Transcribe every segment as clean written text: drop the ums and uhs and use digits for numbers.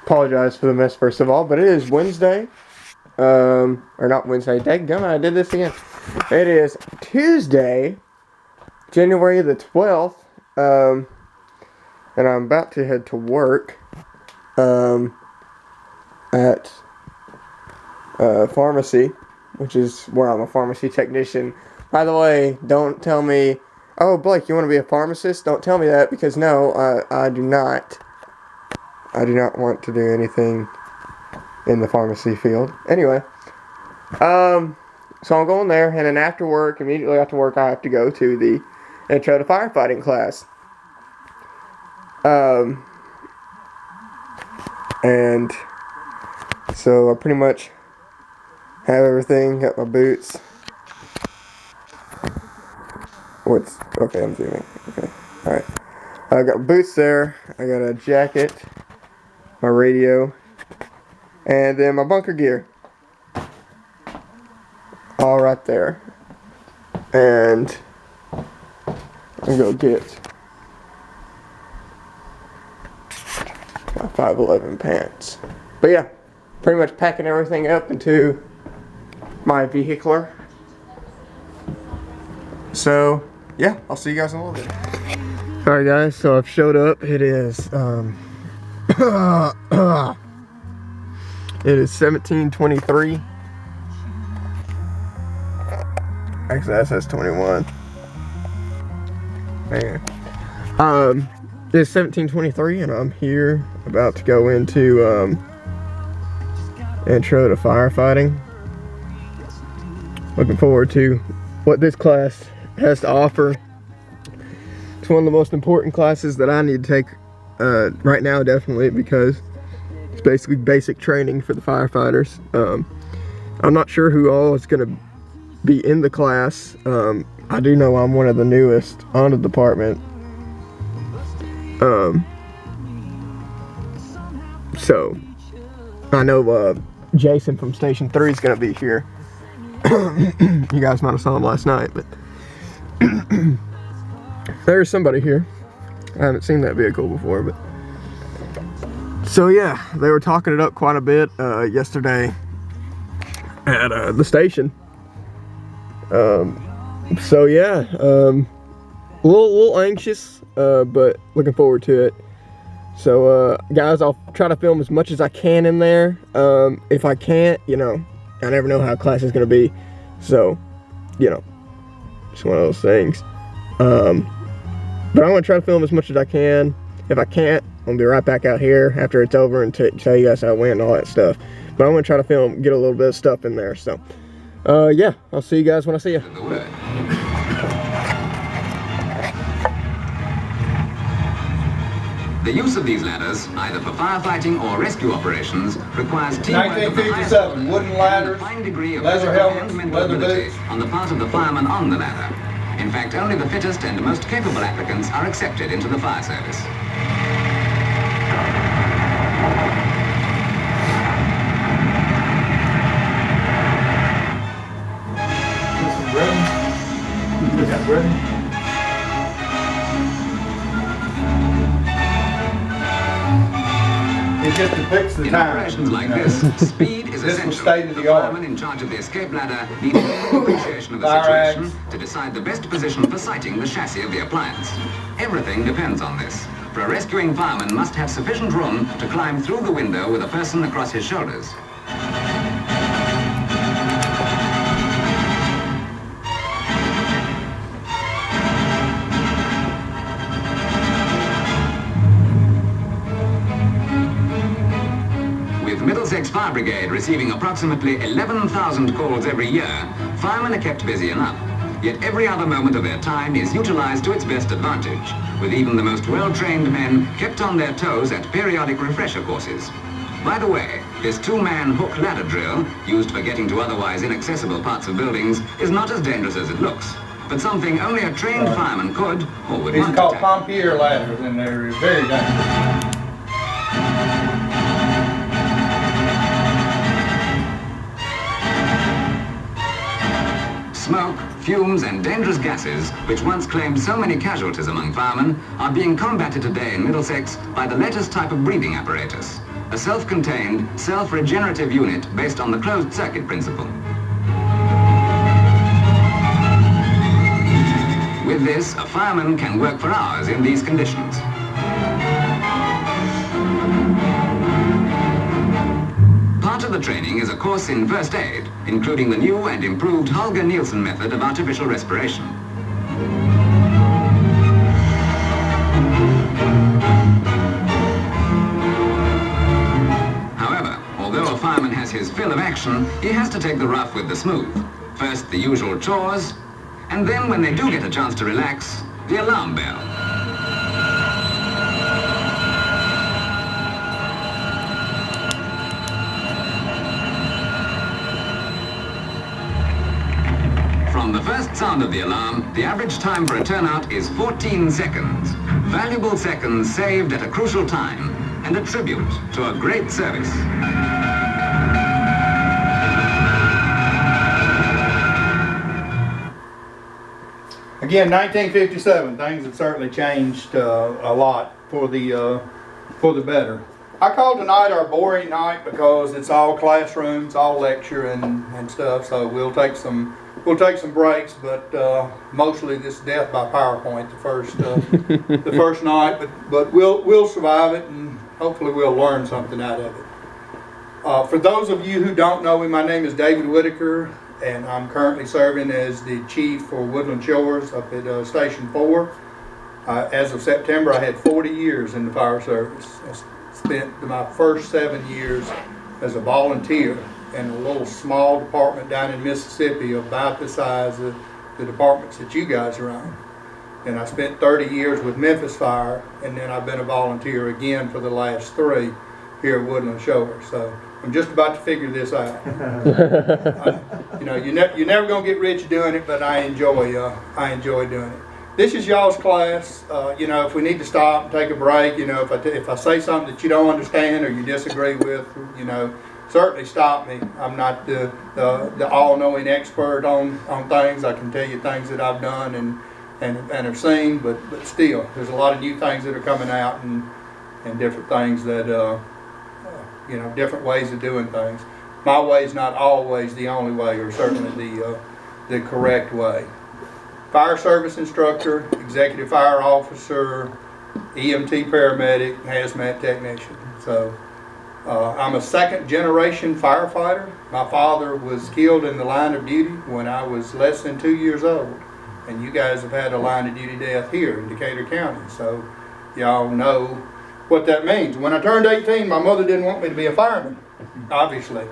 Apologize for the mess first of all, but it is Wednesday. Or not Wednesday. Dadgummit, I did this again. It is Tuesday, January the 12th. And I'm about to head to work. At pharmacy, which is where I'm a pharmacy technician. By the way, don't tell me, oh, Blake, you want to be a pharmacist? Don't tell me that, because no, I do not. I do not want to do anything in the pharmacy field. Anyway, so I'm going there, and then after work, immediately after work, I have to go to the intro to firefighting class. And so I pretty much have everything, got my boots. Okay, I'm zooming. Okay, alright. I got boots there, I got a jacket, my radio, and then my bunker gear. All right there. And I'm gonna go get my 511 pants. But yeah, pretty much packing everything up into my vehicular. So yeah, I'll see you guys in a little bit. Alright guys, so I've showed up. It is it is 17:23. Actually that says 21. Man. It's 17:23 and I'm here about to go into intro to firefighting. Looking forward to what this class has to offer. It's one of the most important classes that I need to take right now, definitely, because it's basically basic training for the firefighters. I'm not sure who all is going to be in the class. I do know I'm one of the newest on the department. So I know Jason from Station 3 is going to be here. You guys might have saw him last night, but there's somebody here. I haven't seen that vehicle before, but so yeah, they were talking it up quite a bit yesterday at the station. So yeah, a little anxious, but looking forward to it. So guys, I'll try to film as much as I can in there. If I can't, you know, I never know how class is gonna be, so you know, it's one of those things. But I'm gonna try to film as much as I can. If I can't, I'm gonna be right back out here after it's over and tell you guys how it went and all that stuff. But I'm gonna try to film, get a little bit of stuff in there. So yeah, I'll see you guys when I see you. The use of these ladders, either for firefighting or rescue operations, requires teamwork 1957, wooden ladders, fine degree of leather helmets, leather boots on the part of the fireman on the ladder. In fact, only the fittest and most capable applicants are accepted into the fire service. It just depicts the In time. operations like this, speed is essential. state of the The art. fireman in charge of the escape ladder needs an appreciation of the Fire situation to decide the best position for sighting the chassis of the appliance. Everything depends on this. For a rescuing fireman must have sufficient room to climb through the window with a person across his shoulders. Middlesex Fire Brigade receiving approximately 11,000 calls every year, firemen are kept busy enough. Yet every other moment of their time is utilized to its best advantage, with even the most well-trained men kept on their toes at periodic refresher courses. By the way, this two-man hook ladder drill, used for getting to otherwise inaccessible parts of buildings, is not as dangerous as it looks, but something only a trained fireman could or would These want are called to tackle. Pompier ladders, and they're very dangerous. Smoke, fumes and dangerous gases, which once claimed so many casualties among firemen, are being combated today in Middlesex by the latest type of breathing apparatus. a self-contained, self-regenerative unit based on the closed-circuit principle. With this, a fireman can work for hours in these conditions. Part of the training is a course in first aid, including the new and improved Holger-Nielsen method of artificial respiration. However, although a fireman has his fill of action, he has to take the rough with the smooth. First, the usual chores, and then when they do get a chance to relax, the alarm bell. From the first sound of the alarm, the average time for a turnout is 14 seconds. Valuable seconds saved at a crucial time, and a tribute to a great service. Again, 1957, things have certainly changed a lot for the better. I called tonight our boring night because it's all classrooms, all lecture and stuff, so we'll take some breaks, but mostly this death by PowerPoint the first night, but we'll survive it, and hopefully we'll learn something out of it. For those of you who don't know me, my name is David Whitaker, and I'm currently serving as the chief for Woodland Shores up at Station 4. As of September, I had 40 years in the fire service. I spent my first 7 years as a volunteer in a little small department down in Mississippi about the size of the departments that you guys are on. And I spent 30 years with Memphis Fire, and then I've been a volunteer again for the last 3 here at Woodland Shores. So I'm just about to figure this out. You're never gonna get rich doing it, but I enjoy doing it. This is y'all's class. If we need to stop and take a break, if I say something that you don't understand or you disagree with, certainly stop me. I'm not the all-knowing expert on things. I can tell you things that I've done and have seen, but still, there's a lot of new things that are coming out and different things that different ways of doing things. My way is not always the only way, or certainly the correct way. Fire service instructor, executive fire officer, EMT paramedic, hazmat technician. So I'm a second generation firefighter. My father was killed in the line of duty when I was less than 2 years old. And you guys have had a line of duty death here in Decatur County. So y'all know what that means. When I turned 18, my mother didn't want me to be a fireman, obviously.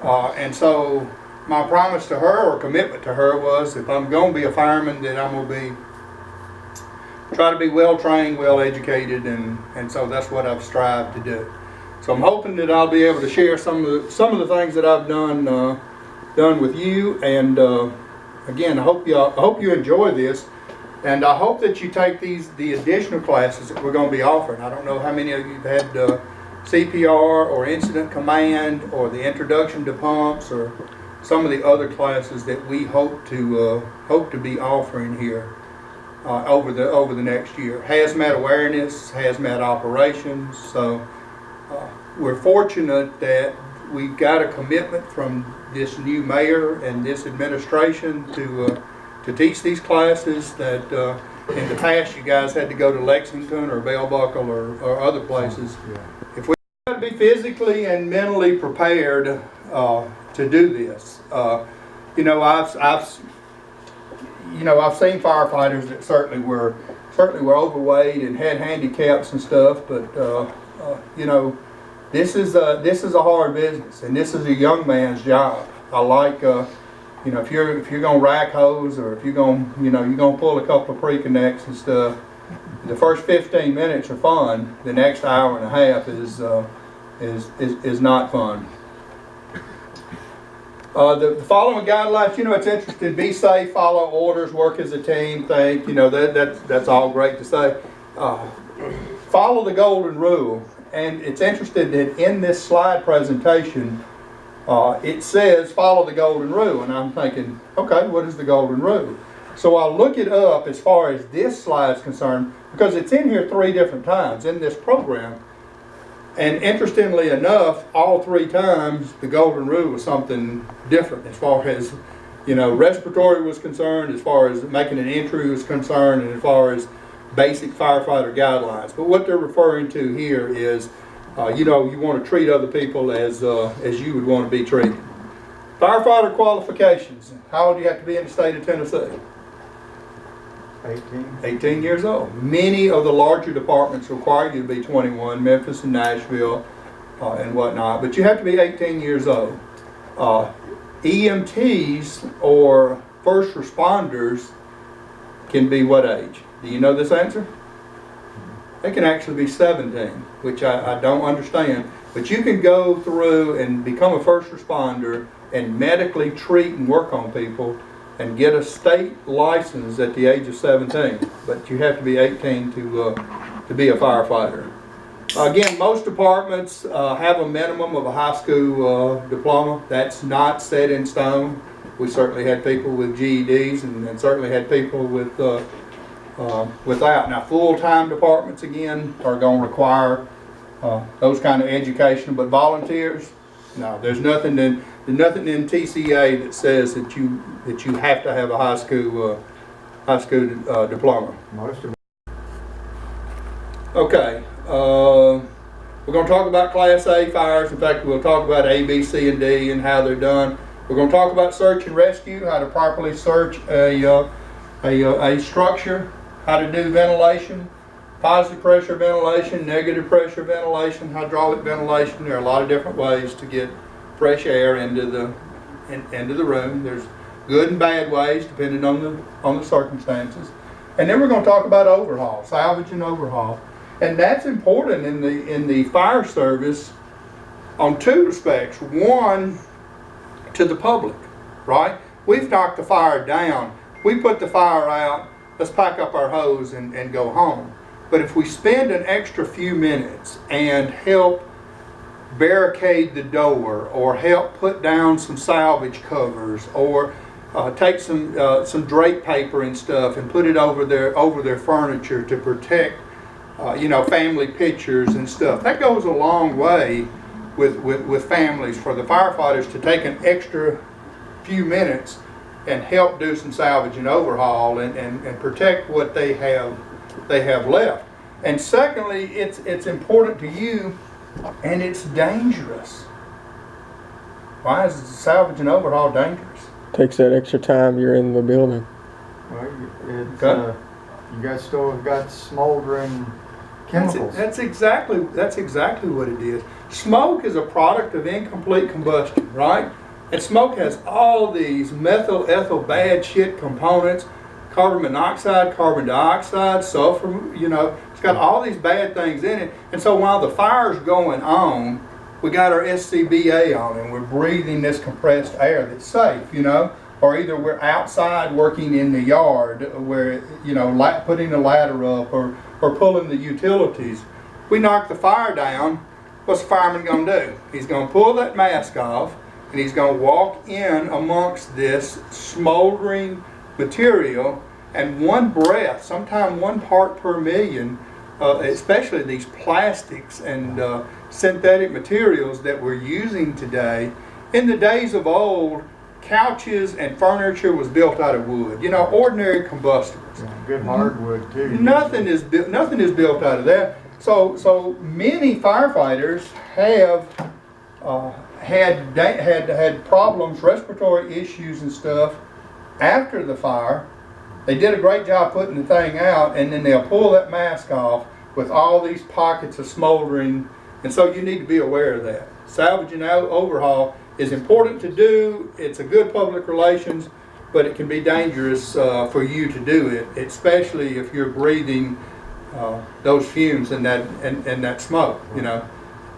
And so my promise to her, or commitment to her, was if I'm going to be a fireman, then I'm going to try to be well trained, well educated, and so that's what I've strived to do. So I'm hoping that I'll be able to share some of the things that I've done with you. And again, I hope you enjoy this. And I hope that you take the additional classes that we're going to be offering. I don't know how many of you have had CPR or incident command or the introduction to pumps or some of the other classes that we hope to be offering here over the next year. Hazmat awareness, hazmat operations. So we're fortunate that we've got a commitment from this new mayor and this administration to teach these classes that in the past you guys had to go to Lexington or Bell Buckle or other places. If we got to be physically and mentally prepared to do this, I've seen firefighters that certainly were overweight and had handicaps and stuff, but this is a hard business, and this is a young man's job. I like if you're gonna rack hose, or if you're gonna pull a couple of pre-connects and stuff, the first 15 minutes are fun. The next hour and a half is not fun. The following guidelines, it's interesting. Be safe, follow orders, work as a team. That's all great to say. Follow the golden rule, and it's interesting that in this slide presentation, it says follow the golden rule, and I'm thinking, okay, what is the golden rule? So I'll look it up as far as this slide is concerned, because it's in here 3 different times in this program, And interestingly enough, all 3 times the golden rule was something different as far as, you know, respiratory was concerned, as far as making an entry was concerned, and as far as basic firefighter guidelines. But what they're referring to here is, you know, you want to treat other people as you would want to be treated. Firefighter qualifications. How old do you have to be in the state of Tennessee? 18 years old. Many of the larger departments require you to be 21, Memphis and Nashville and whatnot, but you have to be 18 years old. EMTs or first responders can be what age? Do you know this answer? They can actually be 17, which I don't understand, but you can go through and become a first responder and medically treat and work on people and get a state license at the age of 17, but you have to be 18 to be a firefighter. Again, most departments have a minimum of a high school diploma. That's not set in stone. We certainly had people with GEDs and certainly had people with without. Now, full-time departments again are going to require those kind of education, but volunteers, no. There's nothing in TCA that says that you have to have a high school diploma. Most of Okay, we're going to talk about Class A fires. In fact, we'll talk about A, B, C, and D and how they're done. We're going to talk about search and rescue, how to properly search a structure, how to do ventilation, positive pressure ventilation, negative pressure ventilation, hydraulic ventilation. There are a lot of different ways to get fresh air into the room. There's good and bad ways depending on the circumstances. And then we're going to talk about overhaul, salvage and overhaul. And that's important in the fire service on 2 respects. One, to the public, right? We've knocked the fire down. We put the fire out. Let's pack up our hose and go home. But if we spend an extra few minutes and help barricade the door, or help put down some salvage covers, or take some drape paper and stuff and put it over their furniture to protect family pictures and stuff, that goes a long way with families, for the firefighters to take an extra few minutes and help do some salvage and overhaul and protect what they have left. And secondly, it's important to you, and it's dangerous. Why is salvage and overhaul dangerous? Takes that extra time you're in the building. Well, it's you guys still have got smoldering chemicals. That's exactly what it is. Smoke is a product of incomplete combustion, right? And smoke has all these methyl, ethyl, bad shit components, carbon monoxide, carbon dioxide, sulfur, it's got all these bad things in it. And so while the fire's going on, we got our SCBA on and we're breathing this compressed air that's safe, or either we're outside working in the yard where, putting the ladder up or pulling the utilities. We knock the fire down, what's the fireman going to do? He's going to pull that mask off and he's going to walk in amongst this smoldering material, and one breath, sometimes 1 part per million, especially these plastics and synthetic materials that we're using today. In the days of old, couches and furniture was built out of wood, ordinary combustibles. Yeah, good hardwood too. Nothing is built out of that. So many firefighters have had problems, respiratory issues and stuff after the fire. They did a great job putting the thing out, and then they'll pull that mask off with all these pockets of smoldering. And so you need to be aware of that. Salvage and overhaul is important to do. It's a good public relations, but it can be dangerous for you to do it, especially if you're breathing those fumes and that smoke.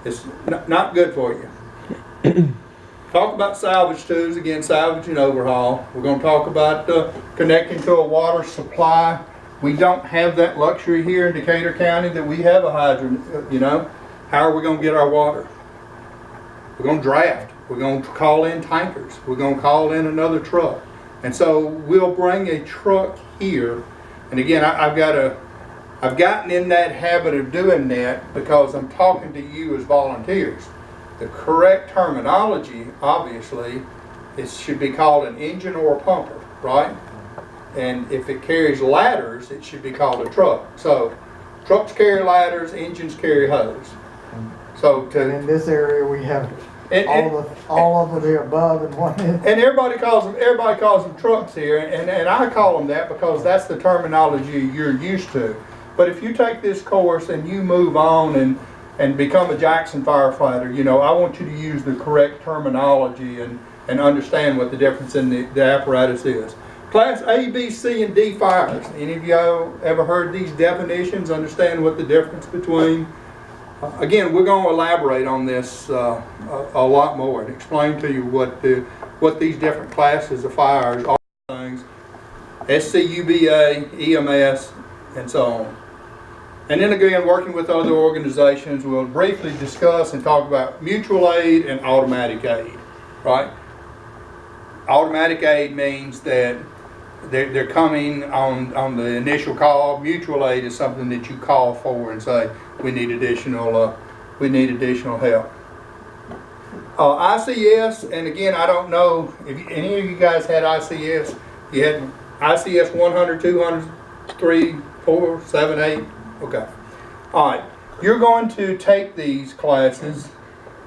It's not good for you. Talk about salvage tools, again, salvage and overhaul. We're going to talk about connecting to a water supply. We don't have that luxury here in Decatur County that we have a hydrant, How are we going to get our water? We're going to draft. We're going to call in tankers. We're going to call in another truck. And so we'll bring a truck here. And again, I've got I've gotten in that habit of doing that because I'm talking to you as volunteers. The correct terminology, obviously, it should be called an engine or a pumper, right? And if it carries ladders, it should be called a truck. So trucks carry ladders, engines carry hose. So And in this area, we have all of the above and one. and everybody calls them trucks here, and I call them that because that's the terminology you're used to. But if you take this course and you move on and become a Jackson firefighter, you know, I want you to use the correct terminology and understand what the difference in the apparatus is. Class A, B, C, and D fires. Any of y'all ever heard these definitions? Understand what the difference between? Again, we're going to elaborate on this a lot more and explain to you what these different classes of fires are. Things, SCUBA, EMS, and so on. And then again, working with other organizations, we'll briefly discuss and talk about mutual aid and automatic aid, right? Automatic aid means that they're coming on the initial call. Mutual aid is something that you call for and say, we need additional help. ICS, and again, I don't know if any of you guys had ICS. You had ICS 100, 200, 3, 4, 7, 8. Okay. All right. You're going to take these classes.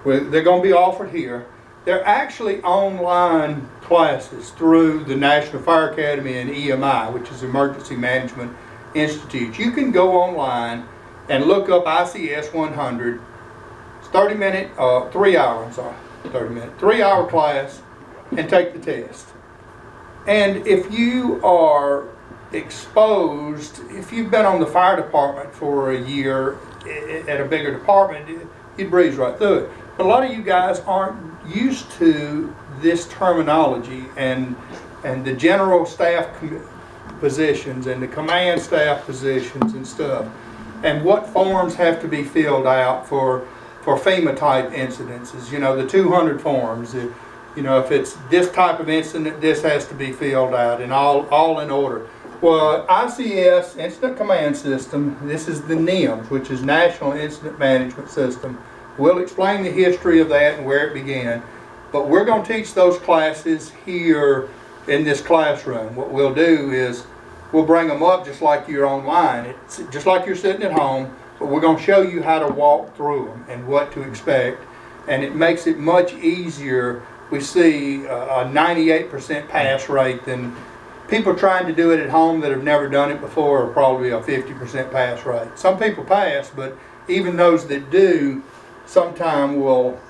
They're going to be offered here. They're actually online classes through the National Fire Academy and EMI, which is Emergency Management Institute. You can go online and look up ICS 100. It's 3-hour class, and take the test. And if you are exposed, if you've been on the fire department for a year at a bigger department, you'd breeze right through it. But a lot of you guys aren't used to this terminology and the general staff positions and the command staff positions and stuff, and what forms have to be filled out for FEMA type incidences. You know, the 200 forms. You know, if it's this type of incident, this has to be filled out, and all in order. Well, ICS, Incident Command System, this is the NIMS, which is National Incident Management System. We'll explain the history of that and where it began. But we're going to teach those classes here in this classroom. What we'll do is we'll bring them up just like you're online. It's just like you're sitting at home, but we're going to show you how to walk through them and what to expect. And it makes it much easier. We see a 98% pass rate than people trying to do it at home that have never done it before, are probably a 50% pass rate. Some people pass, but even those that do, sometime will,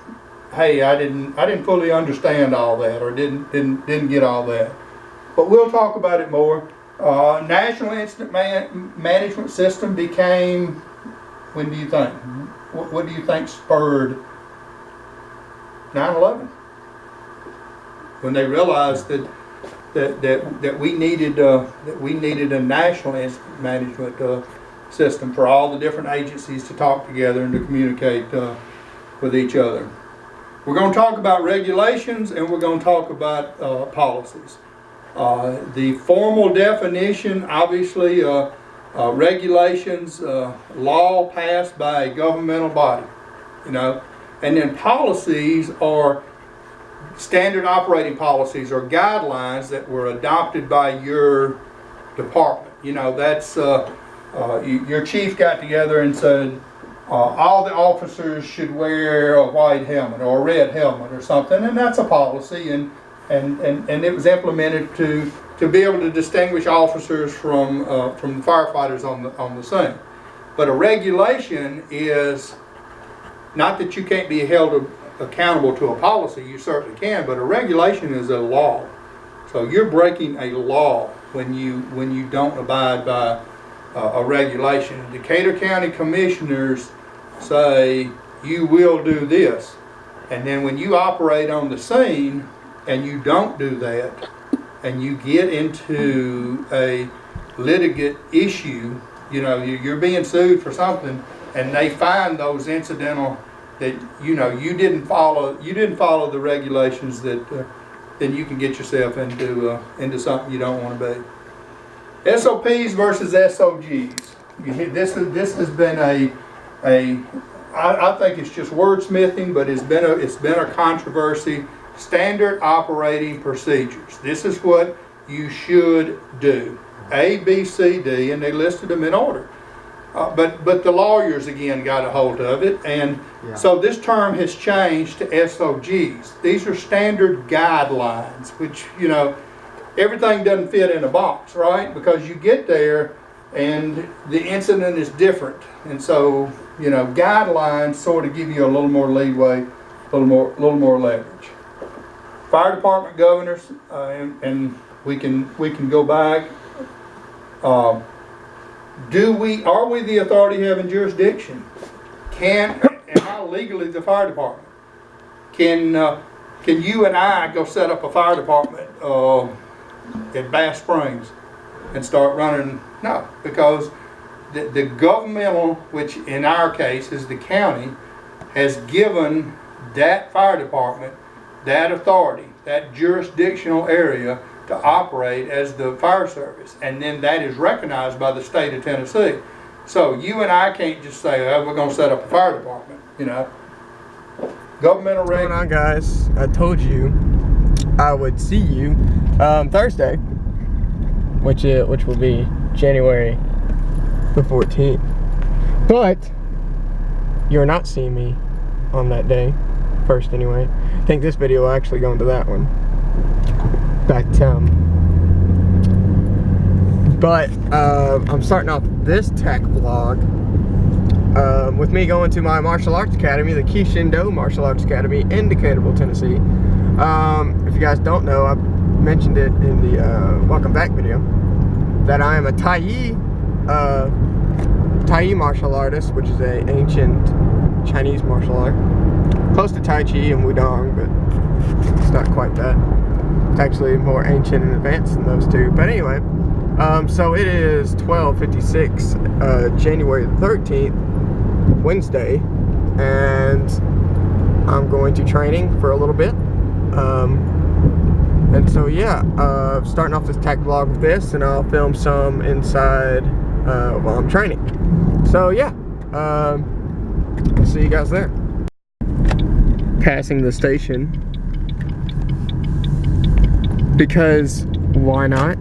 hey, I didn't fully understand all that, or didn't get all that. But we'll talk about it more. National Incident Management System became, when do you think? What do you think spurred 9/11? When they realized that we needed a national incident management system for all the different agencies to talk together and to communicate with each other. We're going to talk about regulations, and we're going to talk about policies. The formal definition, obviously, regulations, law passed by a governmental body, you know, and then policies are standard operating policies or guidelines that were adopted by your department. You know, that's your chief got together and said all the officers should wear a white helmet or a red helmet or something, and that's a policy, and it was implemented to be able to distinguish officers from the firefighters on the scene. But a regulation is not that you can't be held accountable to a policy. You certainly can, but a regulation is a law. So you're breaking a law when you don't abide by a regulation. Decatur County Commissioners say you will do this, and then when you operate on the scene and you don't do that, and you get into a litigant issue, you know, you're being sued for something, and they find those incidental that you know you didn't follow the regulations, that then you can get yourself into something you don't want to be. SOPs versus SOGs. This has been I think it's just wordsmithing, but it's been a controversy. Standard operating procedures. This is what you should do. A, B, C, D, and they listed them in order. But the lawyers again got a hold of it, and so this term has changed to SOGs. These are standard guidelines, which, you know, everything doesn't fit in a box, right? Because you get there and the incident is different, and so, you know, guidelines sort of give you a little more leeway, a little more leverage. Fire department governors, and we can go back. Are we the authority having jurisdiction? Am I legally the fire department? Can you and I go set up a fire department at Bass Springs and start running? No, because the governmental, which in our case is the county, has given that fire department that authority, that jurisdictional area, to operate as the fire service, and then that is recognized by the state of Tennessee. So you and I can't just say, oh, we're going to set up a fire department, you know. Governmental What's going on, guys? I told you I would see you Thursday, which will be January the 14th. But you're not seeing me on that day, first anyway. I think this video will actually go into that one. But I'm starting off this TacVlog with me going to my martial arts academy, the Shin Martial Arts Academy in Decaturville, Tennessee. If you guys don't know, I mentioned it in the welcome back video that I am a TaiYi martial artist, which is an ancient Chinese martial art, close to Tai Chi and Wudong, but it's not quite that. It's actually more ancient and advanced than those two. But anyway, so it is 12:56, January the 13th, Wednesday, and I'm going to training for a little bit. And so yeah, starting off this TacVlog with this, and I'll film some inside while I'm training. So yeah, see you guys there. Passing the station, because why not?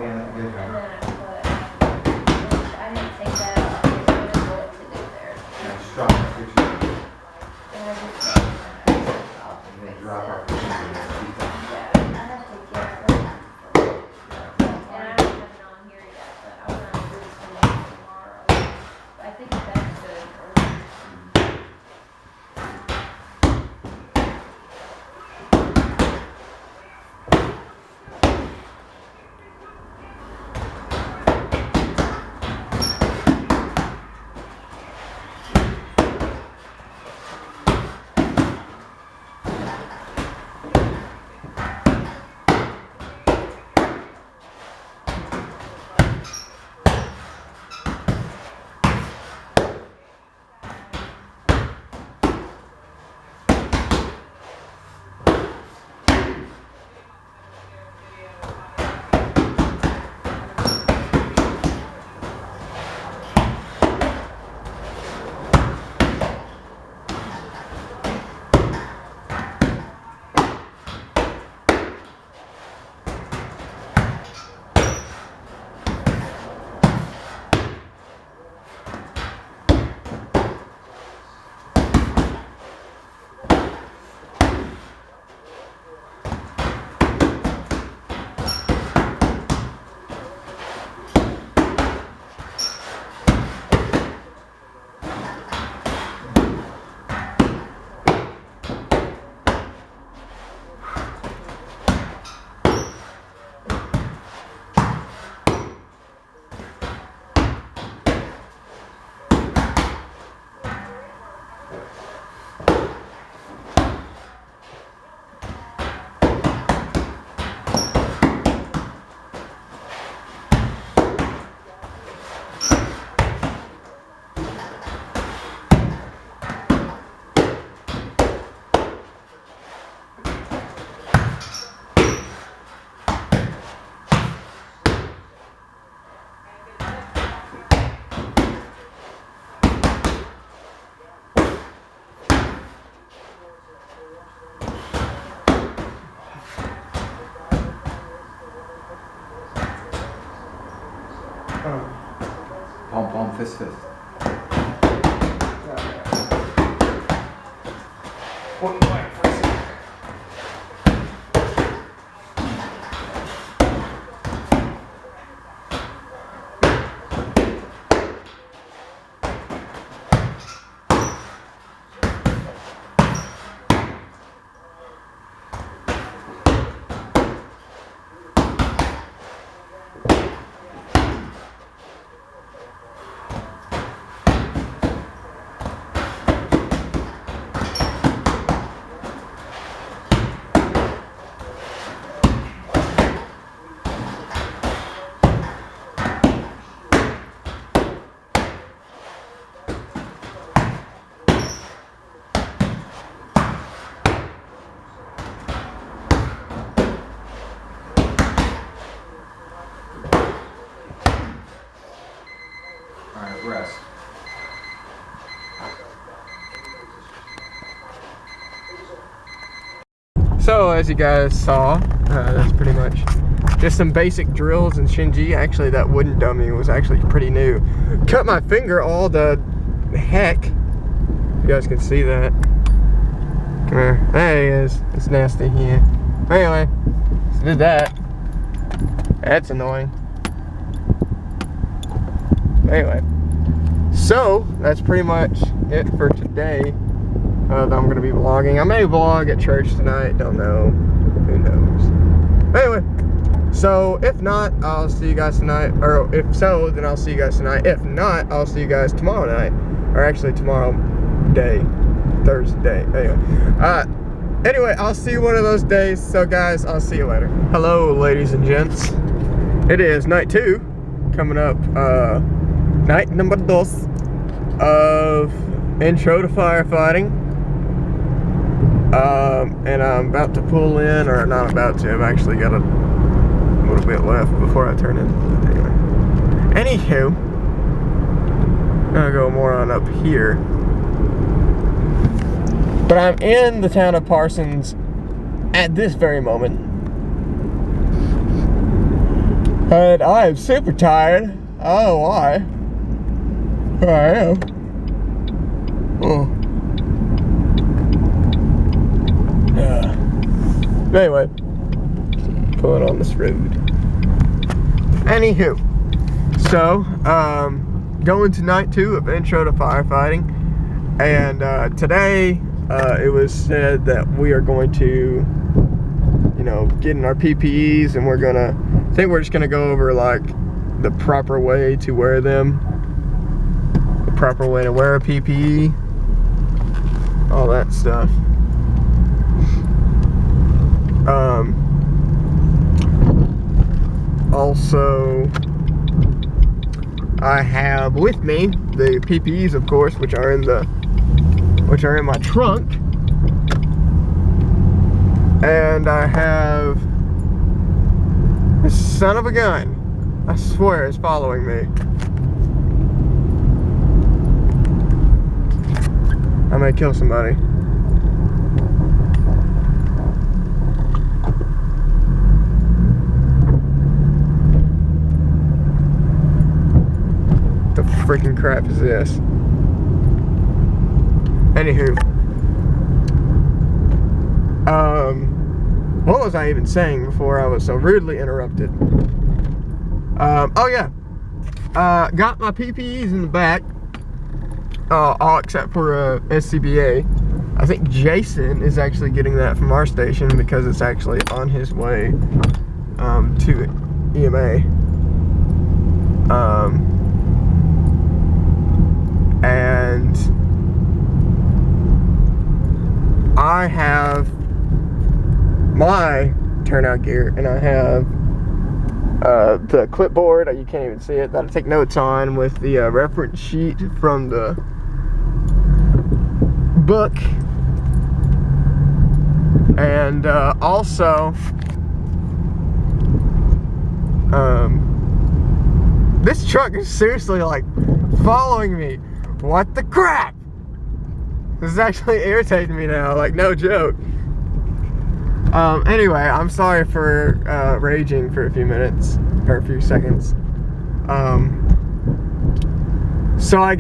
Yeah, good And job. then I didn't take that off. There's no bullet to do there. Yeah, just drop that picture. And I just took that off. And then drop our picture and keep that. Yeah, I have to get rid of it. And I don't have it on here yet, but I want to do some tomorrow. I think that's good. Palm, palm, fist, fist. Point blank for a second. Alright, rest. So as you guys saw, that's pretty much just some basic drills in Shinji. Actually, that wooden dummy was actually pretty new. Cut my finger all the heck. You guys can see that. Come here. There he is. It's nasty here. Anyway, so did that. That's annoying. Anyway, so that's pretty much it for today. That I'm gonna be vlogging. I may vlog at church tonight. Don't know. Who knows? Anyway, so if not, I'll see you guys tonight. Or if so, then I'll see you guys tonight. If not, I'll see you guys tomorrow night. Or actually tomorrow day, Thursday. Anyway, I'll see you one of those days. So guys, I'll see you later. Hello, ladies and gents. It is night 2 coming up. Night number 2 of Intro to Firefighting. And I'm about to pull in, or not about to, I've actually got a little bit left before I turn in. Anyway. Anywho, I'll go more on up here. But I'm in the town of Parsons at this very moment. And I am super tired. I don't know why. But I am. Oh. Yeah. But anyway, pulling on this road. Anywho, so going to night 2 of Intro to Firefighting, and today it was said that we are going to, you know, get in our PPEs, and I think we're just gonna go over like the proper way to wear them, the proper way to wear a PPE, all that stuff. Also, I have with me the PPEs, of course, which are in my trunk, and I have this son of a gun. I swear is following me. I may kill somebody. What the freaking crap is this? Anywho. What was I even saying before I was so rudely interrupted? Oh yeah. Got my PPEs in the back. All except for SCBA. I think Jason is actually getting that from our station because it's actually on his way to EMA. And I have my turnout gear, and I have the clipboard, you can't even see it, that I take notes on with the reference sheet from the book. And also this truck is seriously like following me. What the crap? This is actually irritating me now, like no joke. Anyway, I'm sorry for raging for a few minutes, or a few seconds. So I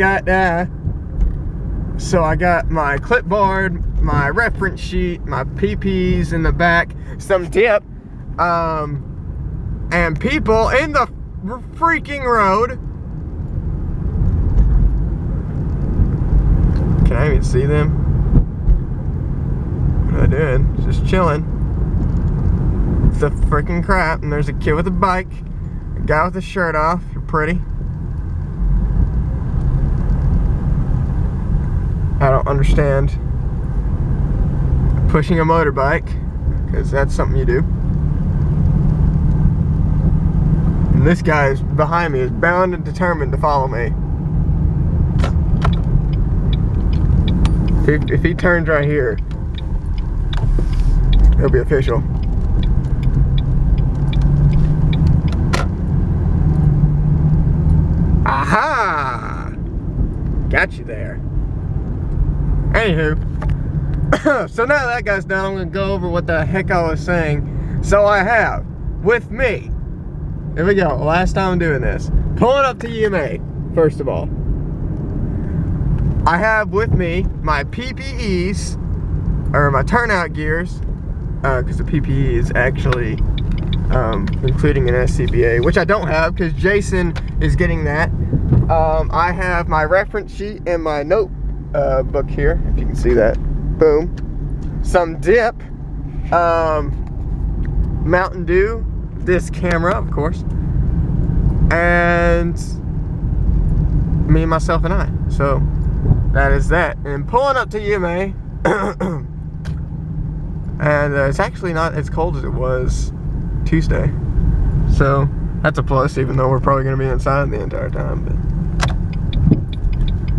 got my clipboard, my reference sheet, my PPs in the back, some dip, and people in the freaking road. Can I even see them? What am I doing? Just chilling. The freaking crap. And there's a kid with a bike, a guy with his shirt off. You're pretty. I don't understand pushing a motorbike, because that's something you do. And this guy is behind me, is bound and determined to follow me. If he turns right here, it'll be official. Aha! Got you there. Anywho, so now that guy's done, I'm gonna go over what the heck I was saying. So I have with me, here we go, last time I'm doing this, pulling up to EMA, first of all. I have with me my PPEs, or my turnout gears, because the PPE is actually including an SCBA, which I don't have because Jason is getting that. I have my reference sheet and my note book here, if you can see that. Boom. Some dip, Mountain Dew, this camera, of course, and me, myself, and I. So that is that. And pulling up to EMA, and it's actually not as cold as it was Tuesday. So that's a plus, even though we're probably going to be inside the entire time. But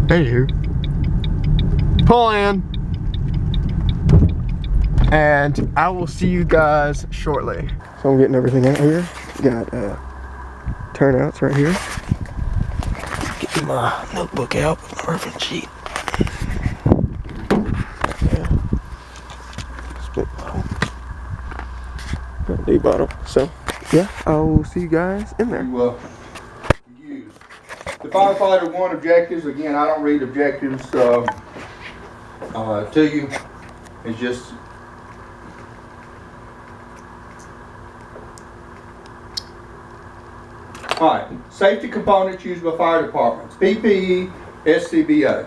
anywho, pull in, and I will see you guys shortly. So I'm getting everything out here. Got turnouts right here. Getting my notebook out with my reference sheet. Yeah. Split bottle. Got a D bottle. So yeah, I will see you guys in there. Use. The Firefighter 1 objectives, again, I don't read objectives to you. It's just alright, safety components used by fire departments. PPE, SCBA.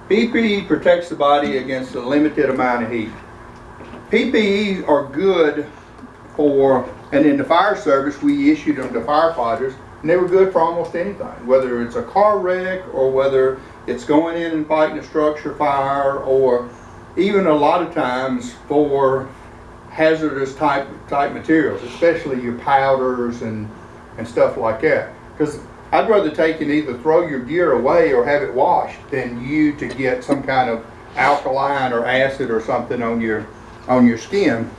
PPE protects the body against a limited amount of heat. PPE are good for, and in the fire service we issued them to firefighters, and they were good for almost anything, whether it's a car wreck or whether it's going in and fighting a structure fire, or even a lot of times for hazardous type materials, especially your powders and stuff like that. Because I'd rather take and either throw your gear away or have it washed than you to get some kind of alkaline or acid or something on your skin.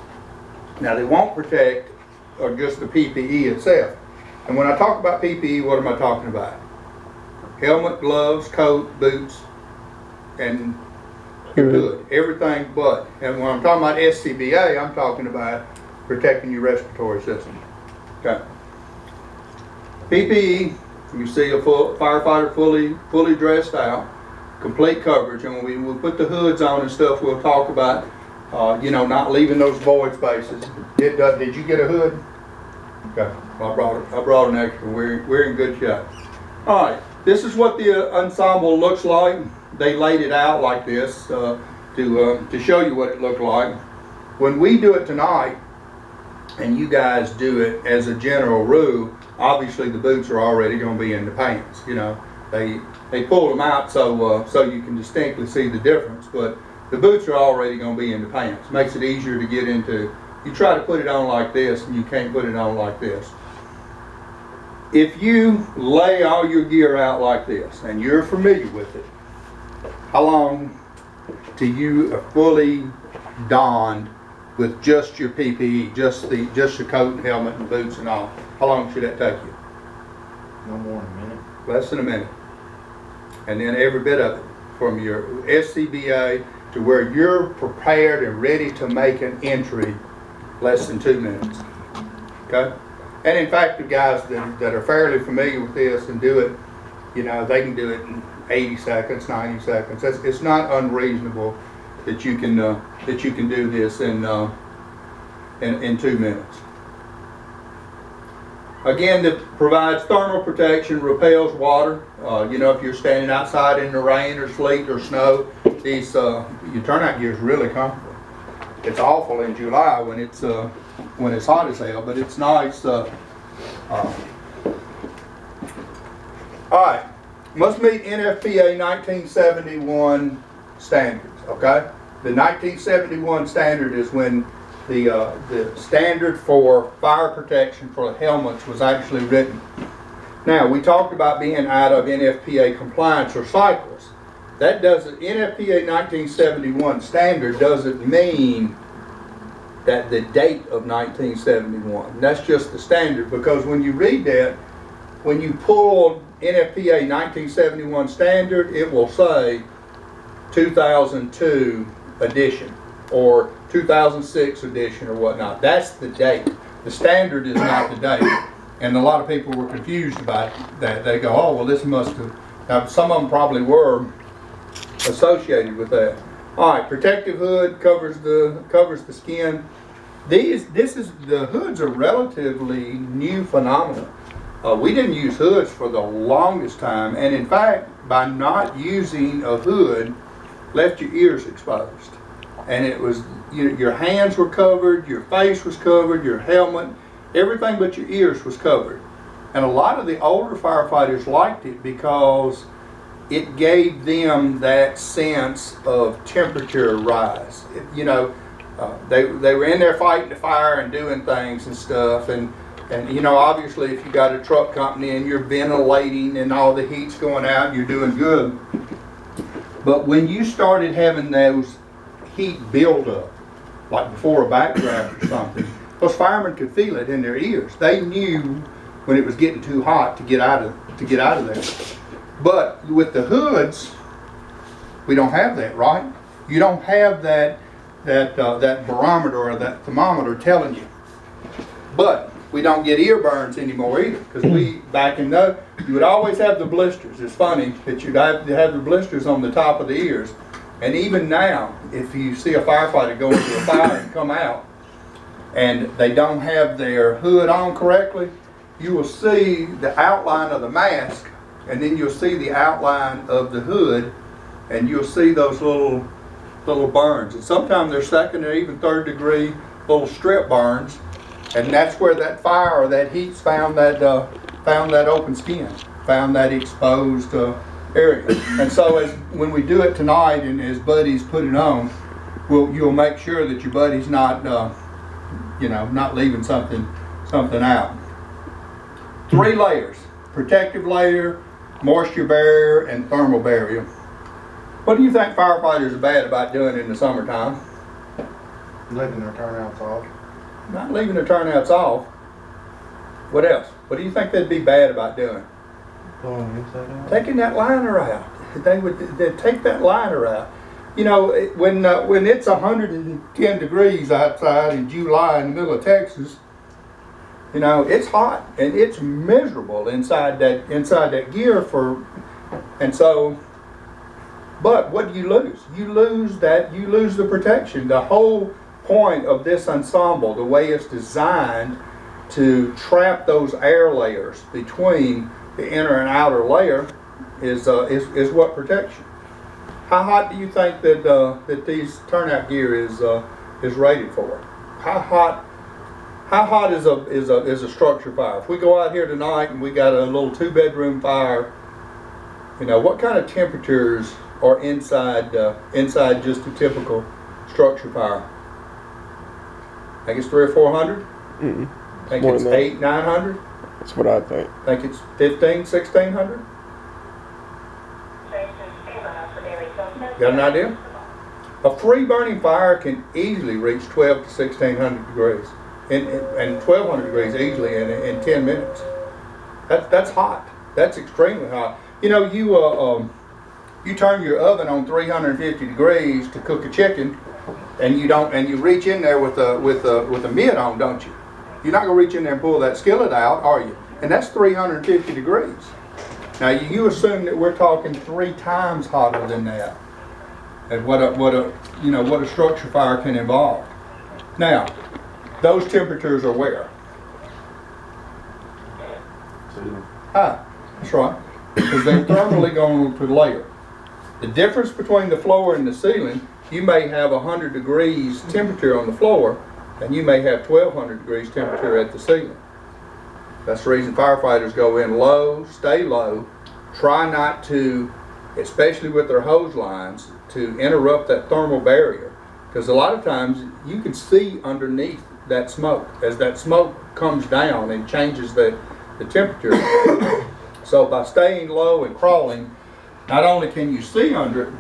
Now they won't protect just the PPE itself. And when I talk about PPE, what am I talking about? Helmet, gloves, coat, boots, and your hood. Everything but. And when I'm talking about SCBA, I'm talking about protecting your respiratory system. Okay. PPE, you see a firefighter fully dressed out, complete coverage. And when we put the hoods on and stuff, we'll talk about not leaving those void spaces. Did you get a hood? Okay. Well, I brought an extra. We're in good shape. All right. This is what the ensemble looks like. They laid it out like this to show you what it looked like. When we do it tonight, and you guys do it as a general rule, obviously the boots are already going to be in the pants. You know, they pull them out so you can distinctly see the difference. But the boots are already going to be in the pants. Makes it easier to get into. You try to put it on like this, and you can't put it on like this. If you lay all your gear out like this, and you're familiar with it, how long till you are fully donned with just your PPE, just your coat and helmet and boots and all? How long should that take you? No more than a minute. Less than a minute. And then every bit of it, from your SCBA to where you're prepared and ready to make an entry, less than 2 minutes. Okay? And in fact, the guys that are fairly familiar with this and do it, they can do it in 80 seconds, 90 seconds. It's not unreasonable that you can do this in 2 minutes. Again, that provides thermal protection, repels water. If you're standing outside in the rain or sleet or snow, your turnout gear is really comfortable. It's awful in July when it's hot as hell, but it's nice. All right, must meet NFPA 1971 standards. Okay, the 1971 standard is when the standard for fire protection for helmets was actually written. Now we talked about being out of NFPA compliance or cycles. That doesn't, NFPA 1971 standard doesn't mean that the date of 1971. That's just the standard, because when you read that, when you pull NFPA 1971 standard, it will say 2002 edition or 2006 edition or whatnot. That's the date. The standard is not the date. And a lot of people were confused about that. They go, oh, well, this must have, now some of them probably were associated with that. All right, protective hood covers the skin. The hoods are relatively new phenomenon. We didn't use hoods for the longest time, and in fact, by not using a hood, left your ears exposed. And it was, your hands were covered, your face was covered, your helmet, everything but your ears was covered. And a lot of the older firefighters liked it because it gave them that sense of temperature rise. They were in there fighting the fire and doing things and stuff, and obviously if you got a truck company and you're ventilating and all the heat's going out, you're doing good. But when you started having those heat build up, like before a backdraft or something, those firemen could feel it in their ears. They knew when it was getting too hot to get out of there. But with the hoods, we don't have that, right? You don't have that barometer or that thermometer telling you. But we don't get ear burns anymore either, because back in the, you would always have the blisters. It's funny that you'd have to have the blisters on the top of the ears. And even now, if you see a firefighter go into a fire and come out, and they don't have their hood on correctly, you will see the outline of the mask, and then you'll see the outline of the hood, and you'll see those little burns. And sometimes they're second or even third degree little strip burns, and that's where that fire or that heat's found that open skin, found that exposed area. And so when we do it tonight, and as buddies put it on, you'll make sure that your buddy's not not leaving something out. 3 layers: protective layer, moisture barrier, and thermal barrier. What do you think firefighters are bad about doing in the summertime? Leaving their turnouts off. Not leaving their turnouts off. What else? What do you think they'd be bad about doing? Pulling inside out. Taking that liner out. They'd take that liner out. You know, when it's 110 degrees outside in July in the middle of Texas, you know, it's hot and it's miserable inside that gear and so, but what do you lose? You lose the protection. The whole point of this ensemble, the way it's designed to trap those air layers between the inner and outer layer is what protects you. How hot do you think that these turnout gear is rated for? How hot is a structure fire? If we go out here tonight and we got a little 2-bedroom fire, you know, what kind of temperatures are inside just a typical structure fire? I think it's 300 or 400. I think it's 800, 900. That's what I think. I think it's 15, 1600. Got an idea? A free burning fire can easily reach 12 to 1600 degrees, and 1200 degrees easily in 10 minutes. That's hot. That's extremely hot. You know, you turn your oven on 350 degrees to cook a chicken, and you reach in there with a mitt on, don't you? You're not gonna reach in there and pull that skillet out, are you? And that's 350 degrees. Now you assume that we're talking 3 times hotter than that. And what a structure fire can involve. Now, those temperatures are where? High. That's right. Because they're thermally going to layer. The difference between the floor and the ceiling, you may have 100 degrees temperature on the floor, and you may have 1200 degrees temperature at the ceiling. That's the reason firefighters go in low, stay low, try not to, especially with their hose lines, to interrupt that thermal barrier. Because a lot of times you can see underneath that smoke as that smoke comes down and changes the temperature. So by staying low and crawling, not only can you see under it,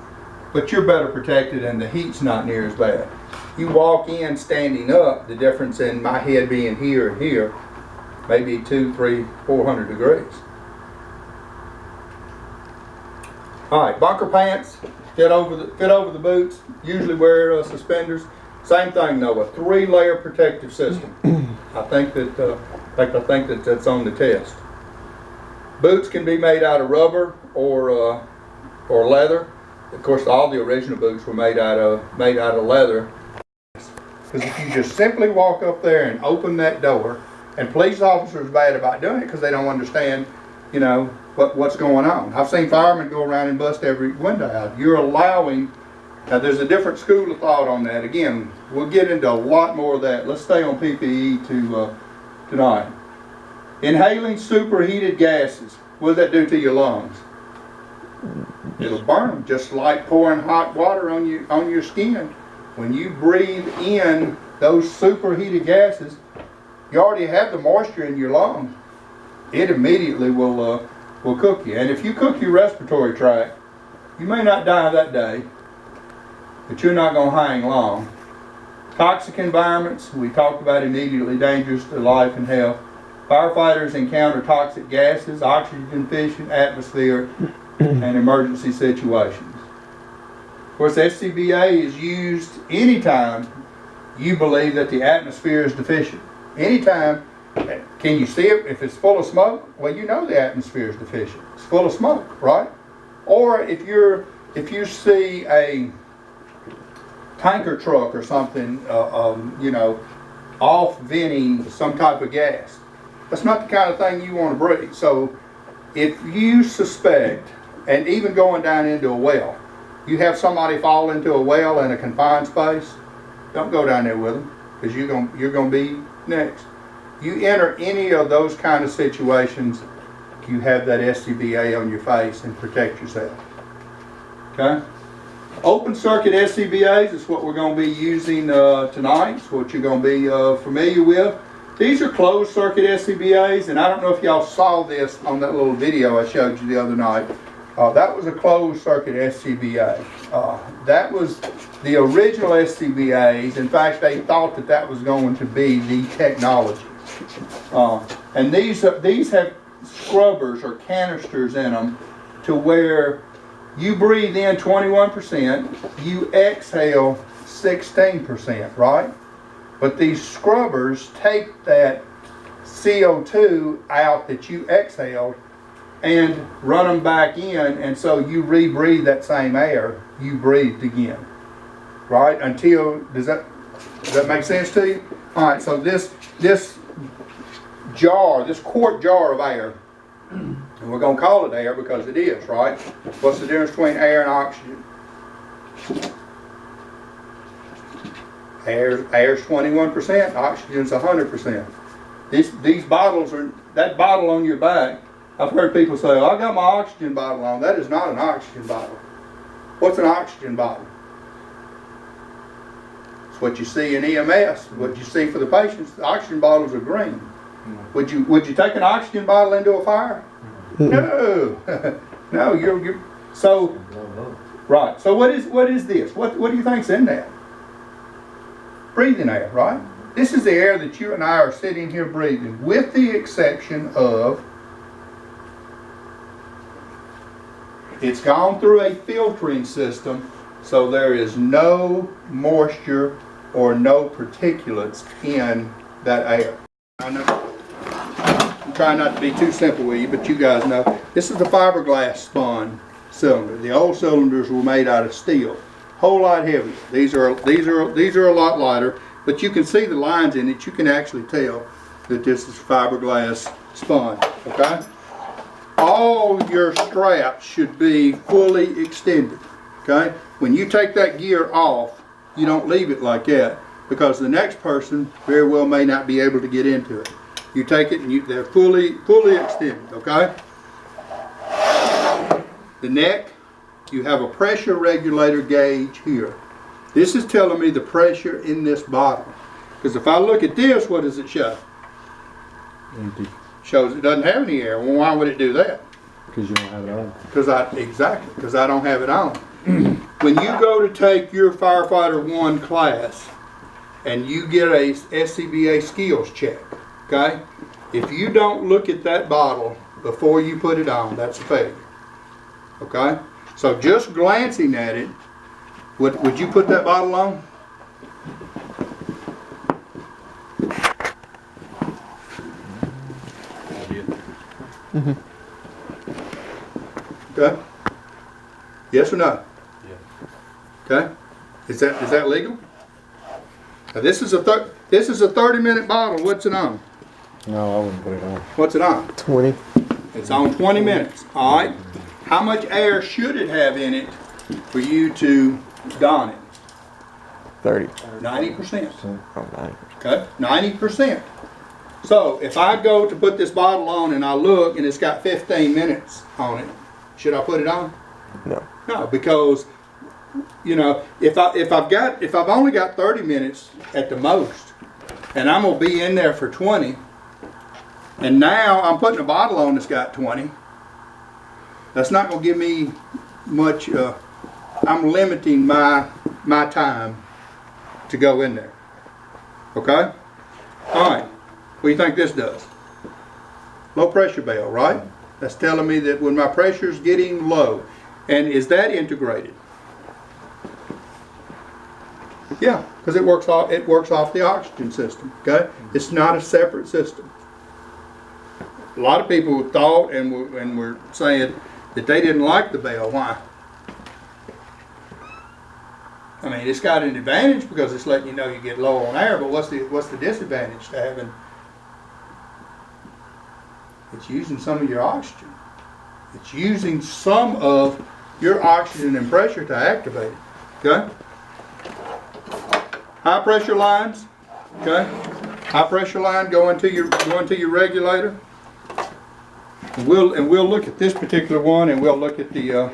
but you're better protected and the heat's not near as bad. You walk in standing up, the difference in my head being here and here, maybe 200, 300, 400 degrees. All right, bunker pants, fit over the boots, usually wear suspenders. Same thing though, a 3-layer protective system. I think that's on the test. Boots can be made out of rubber or leather. Of course, all the original boots were made out of leather. Because if you just simply walk up there and open that door, and police officers are bad about doing it because they don't understand, you know, what's going on. I've seen firemen go around and bust every window out. You're allowing, now there's a different school of thought on that. Again, we'll get into a lot more of that. Let's stay on PPE tonight. Inhaling superheated gases, what does that do to your lungs? It'll burn them, just like pouring hot water on your skin. When you breathe in those superheated gases, you already have the moisture in your lungs. It immediately will cook you. And if you cook your respiratory tract, you may not die that day, but you're not going to hang long. Toxic environments, we talked about, immediately dangerous to life and health. Firefighters encounter toxic gases, oxygen deficient atmosphere, and emergency situations. Of course, SCBA is used anytime you believe that the atmosphere is deficient. Anytime, can you see it if it's full of smoke? Well, you know the atmosphere is deficient. It's full of smoke, right? Or if you see a tanker truck or something, you know, off venting some type of gas, that's not the kind of thing you want to breathe. So if you suspect, and even going down into a well, you have somebody fall into a well in a confined space, don't go down there with them, because you're gonna be next. You enter any of those kind of situations, you have that SCBA on your face and protect yourself. Okay? Open circuit SCBAs is what we're going to be using tonight. It's what you're going to be familiar with. These are closed circuit SCBAs, and I don't know if y'all saw this on that little video I showed you the other night. That was a closed circuit SCBA. That was the original SCBAs. In fact, they thought that that was going to be the technology. And these have scrubbers or canisters in them to where you breathe in 21%, you exhale 16%, right? But these scrubbers take that CO2 out that you exhaled and run them back in, and so you rebreathe that same air you breathed again, right? Until, does that make sense to you? All right, so this jar, this quart jar of air, and we're going to call it air because it is, right? What's the difference between air and oxygen? Air's 21%, oxygen's 100%. These bottles are, that bottle on your back, I've heard people say, oh, I got my oxygen bottle on. That is not an oxygen bottle. What's an oxygen bottle? It's what you see in EMS, what you see for the patients. The oxygen bottles are green. Would you take an oxygen bottle into a fire? No. No, you're so right. So what is this? What do you think's in there? Breathing air, right? This is the air that you and I are sitting here breathing, with the exception of it's gone through a filtering system, so there is no moisture or no particulates in that air. I know. I'm trying not to be too simple with you, but you guys know. This is the fiberglass spun cylinder. The old cylinders were made out of steel. Whole lot heavier. These are a lot lighter, but you can see the lines in it. You can actually tell that this is fiberglass spun. Okay? All your straps should be fully extended. Okay? When you take that gear off, you don't leave it like that, because the next person very well may not be able to get into it. You take it and they're fully extended, okay? The neck, you have a pressure regulator gauge here. This is telling me the pressure in this bottle. Because if I look at this, what does it show? Empty. Shows it doesn't have any air. Well, why would it do that? Because you don't have it on. Because I don't have it on. When you go to take your Firefighter 1 class and you get a SCBA skills check, okay? If you don't look at that bottle before you put it on, that's a failure. Okay? So just glancing at it, would you put that bottle on? Mm-hmm. Okay? Yes or no? Yeah. Okay? Is that legal? Now this is a 30-minute bottle. What's it on? No, I wouldn't put it on. What's it on? 20. It's on 20 minutes. All right. How much air should it have in it for you to don it? 30. 90%. Oh, 90. Okay, 90%. So if I go to put this bottle on and I look and it's got 15 minutes on it, should I put it on? No. No, because you know, if I've only got 30 minutes at the most, and I'm gonna be in there for 20, and now I'm putting a bottle on that's got 20, that's not gonna give me much. I'm limiting my time to go in there. Okay. All right. What do you think this does? Low pressure valve, right? That's telling me that when my pressure is getting low, and is that integrated? Yeah. because it works off the oxygen system. Okay, it's not a separate system. A lot of people thought and were saying that they didn't like the bell. Why? I mean, it's got an advantage because it's letting you know you get low on air, but what's the disadvantage to having? It's using some of your oxygen. It's using some of your oxygen and pressure to activate it. Okay? High pressure lines. Okay? High pressure line going to your regulator. And we'll look at this particular one, and we'll look at the.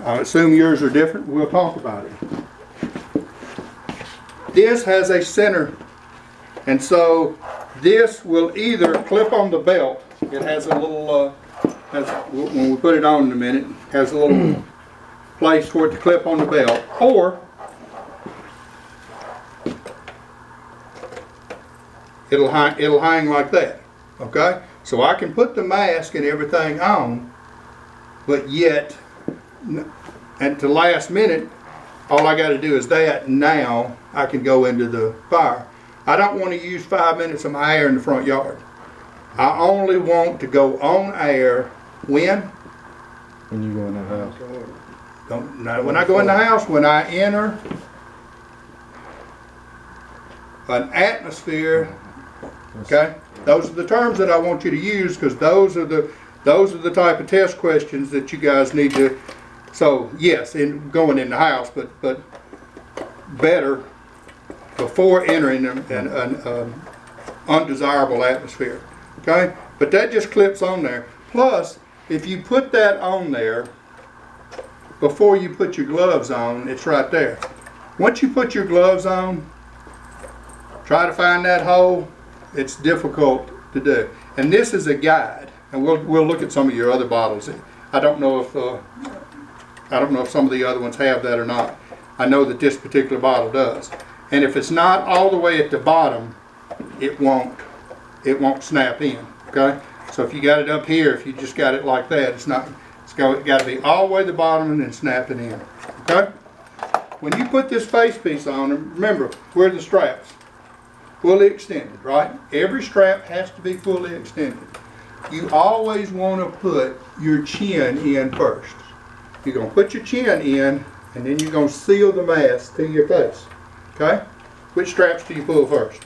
I assume yours are different. We'll talk about it. This has a center, and so this will either clip on the belt. It has a little, when we put it on in a minute, has a little place for it to clip on the belt, or it'll hang like that. Okay, so I can put the mask and everything on, but yet. And to last minute, all I got to do is that. Now I can go into the fire. I don't want to use 5 minutes of my air in the front yard. I only want to go on air when you go in the house. When I go in the house, when I enter an atmosphere. Okay, those are the terms that I want you to use, because those are the type of test questions that you guys need to. So yes, in going in the house, but better before entering an undesirable atmosphere. Okay, but that just clips on there. Plus, if you put that on there before you put your gloves on, it's right there. Once you put your gloves on, try to find that hole. It's difficult to do. And this is a guide, and we'll look at some of your other bottles. I don't know if some of the other ones have that or not. I know that this particular bottle does. And if it's not all the way at the bottom, it won't snap in. Okay? So if you got it up here, if you just got it like that, it's got to be all the way to the bottom and then snap it in. Okay? When you put this face piece on, remember, where are the straps? Fully extended, right? Every strap has to be fully extended. You always want to put your chin in first. You're going to put your chin in, and then you're going to seal the mask to your face. Okay? Which straps do you pull first?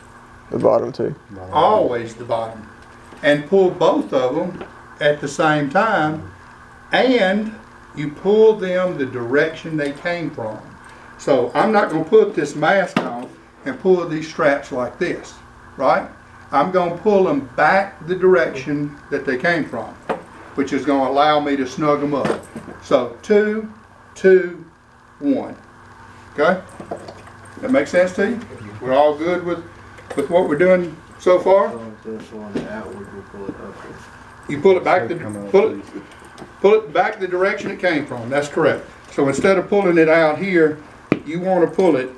The bottom two. Always the bottom. And pull both of them at the same time, and you pull them the direction they came from. So I'm not going to put this mask on and pull these straps like this, right? I'm going to pull them back the direction that they came from, which is going to allow me to snug them up. So 2, 2, 1. Okay? That makes sense to you? We're all good with what we're doing so far? You pull it back pull it back the direction it came from. That's correct. So instead of pulling it out here, you want to pull it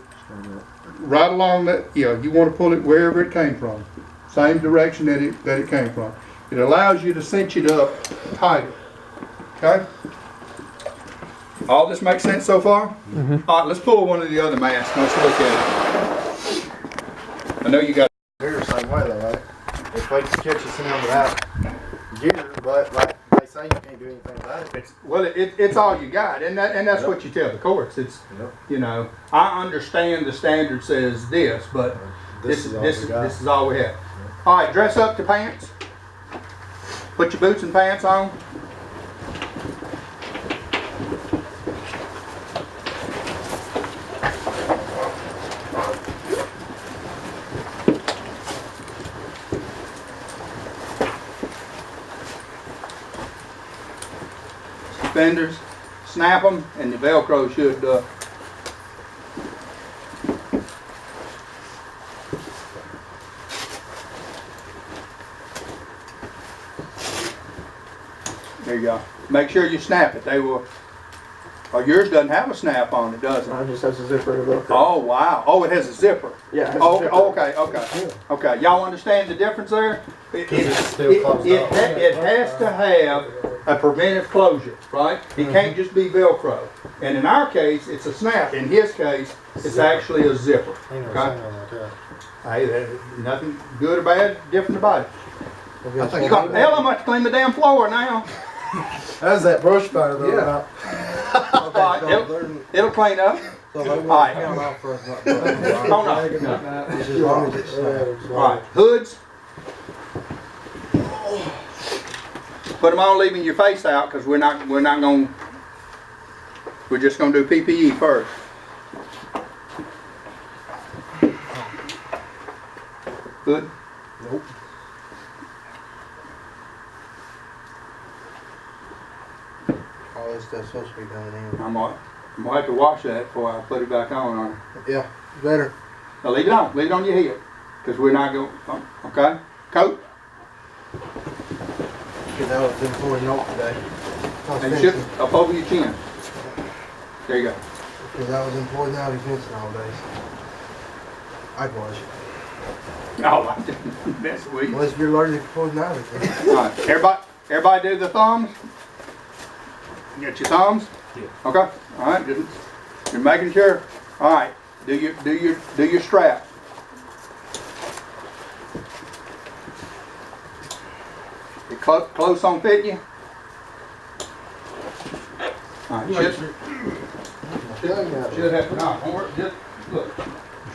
right along that. Yeah, you want to pull it wherever it came from. Same direction that it came from. It allows you to cinch it up tighter. Okay? All this makes sense so far? Mm-hmm. All right, let's pull one of the other masks and let's look at it. I know you got. They're the same way though, right? They fight to catch us in without gear, but like they say, you can't do anything about it. It's all you got, and that's what you tell the courts. It's you know, I understand the standard says this, but this is all we have. All right, dress up to pants. Put your boots and pants on. Suspenders, snap them, and the Velcro should there you go. Make sure you snap it. They will. Oh, yours doesn't have a snap on it, does it? It just has a zipper in the Velcro. Oh wow! Oh, it has a zipper. Yeah. It has Oh, a zipper. okay. Okay. Y'all understand the difference there? It has to have a preventive closure, right? It can't just be Velcro. And in our case, it's a snap. In his case, it's actually a zipper. Ain't no Okay? sign on like that. Hey, there's nothing good or bad, different about it. I think You got, hell, I'm going to clean the damn floor now. How's that brush fire though? Yeah. All right, it'll clean up. So they All won't right. count off for us not Oh, no. As long as it's snapped. All right, hoods. Put them on, leaving your face out, because we're just gonna do PPE first. Hood. Nope. All this stuff's supposed to be done anyway. I'm gonna have to wash that before I put it back on. Yeah, better. Now leave it on. Leave it on your head, because we're not going. Okay. Coat. Because that was in pouring out today. And shit up over your chin. There you go. Because I was employed now fencing all day. I'd wash it. Oh, I didn't mess with you. Unless you're allergic to poison ivy. All right, everybody do the thumbs. You got your thumbs? Yeah. Okay. All right. You're making sure. All right. Do your strap. It close on fitting you. All right. Should have. No, don't worry. Just look. You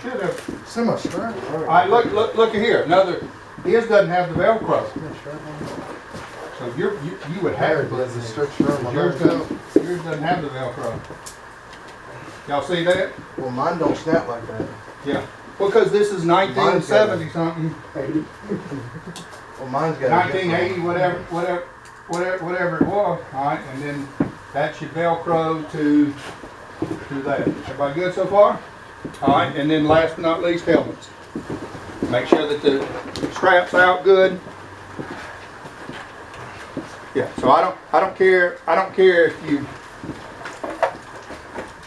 should have. Semi strap. All right. Look at here. Another. His doesn't have the Velcro. So you would have it. Yours doesn't have the Velcro. Y'all see that? Well, mine don't snap like that. Yeah. Because this is 1970 something, Well, mine's got 1980, whatever it was. All right, and then that should Velcro to that. Everybody good so far? All right, and then last but not least, helmets. Make sure that the strap's out good. Yeah. So I don't care if you.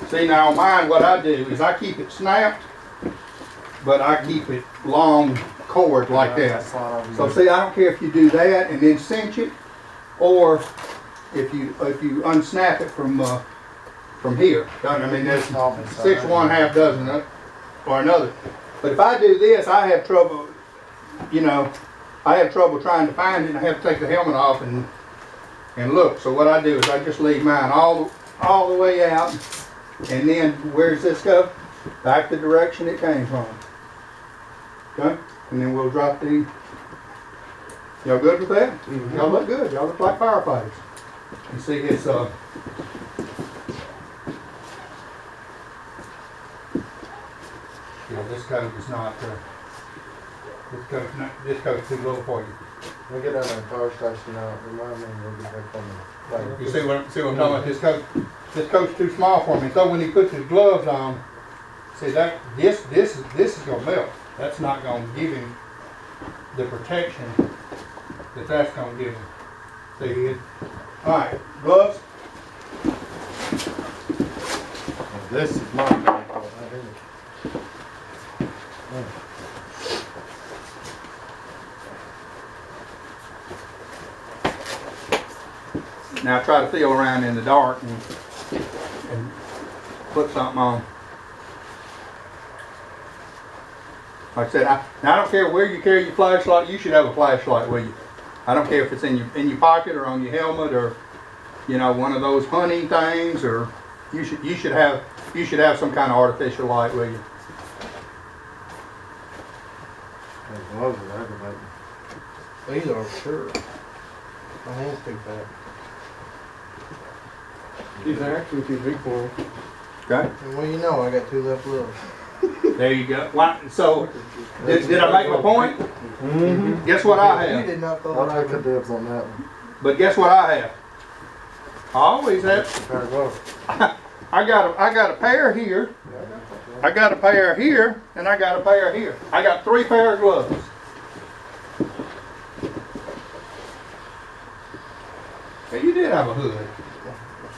See, now on mine, what I do is I keep it snapped, but I keep it long cord like that. So see, I don't care if you do that and then cinch it, or if you unsnap it from here. I mean, there's 6 1/2 dozen or another. But if I do this, I have trouble. I have trouble trying to find it. And I have to take the helmet off and look. So what I do is I just leave mine all the way out. And then, where's this go? Back the direction it came from. Okay? And then we'll drop the... Y'all good with that? Mm-hmm. Y'all look good. Y'all look like firefighters. You see it's... this coat is not... this coat's too little for you. We'll get down to the power station now. Remind me we'll get back on the... You see what I'm talking about? This coat's too small for me. So when he puts his gloves on, see that this is gonna melt. That's not gonna give him the protection that's gonna give him. See it? All right, gloves. This is my vehicle. Now try to feel around in the dark and put something on. Like I said, I don't care where you carry your flashlight. You should have a flashlight with you. I don't care if it's in your pocket or on your helmet or one of those hunting things, or you should have some kind of artificial light with you. Gloves are aggravating. These are sure. My hand's too fat. These are actually too big for me. Okay. And well, I got 2 left gloves. There you go. So, did I make my point? Mm-hmm. Guess what I You have? did not throw I'll take the dibs on that one. But guess what I have? I always have. Pair of gloves. I got a pair here. I got a pair here, and I got a pair here. I got 3 pair of gloves. Hey, you did have a hood.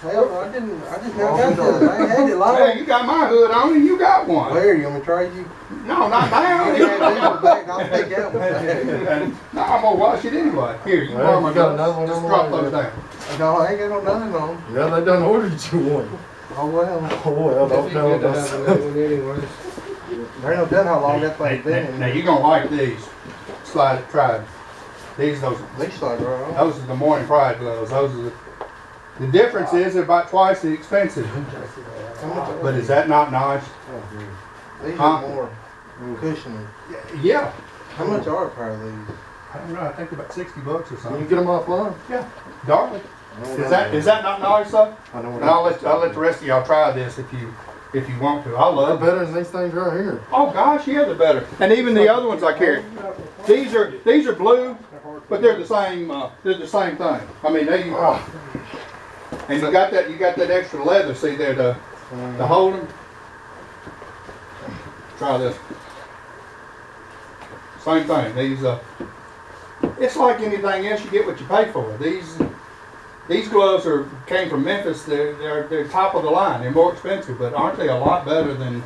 Hell, I didn't. I just now got this. I ain't had it long. Hey, you got my hood on, and you got one. Where you want me to trade you? No, not now. You can't leave it back. I'll take that one. No, I'm gonna wash it anyway. Here, you borrow my you got gloves. another one Just on the drop way, those yeah. down. No, I ain't got no nothing on. Yeah, they done ordered you one. Oh well. Oh, well, It'd don't be tell good to us. have a new one anyways. There ain't no telling how long that thing's been in Now there. you're gonna like these. Slide Pride. These They slide right on. those are the Morning Pride gloves. Those are the difference is they're about twice the expensive. But is that not nice? These Huh? are more cushiony. Yeah. How much are a pair of these? I don't know. I think about $60 or Can you something. get them offline? Darling, is that not nice though? I know what And I'll let the rest of y'all try this if you want to. I They're love it. better than these things right here. Oh gosh, yeah, they're better. And even the other ones I carry. These are blue, but they're the same. They're the same thing. I mean, they. And you got that extra leather. See there to hold them. Try this. Same thing. These. It's like anything else. You get what you pay for. These gloves came from Memphis. They're top of the line. They're more expensive, but aren't they a lot better than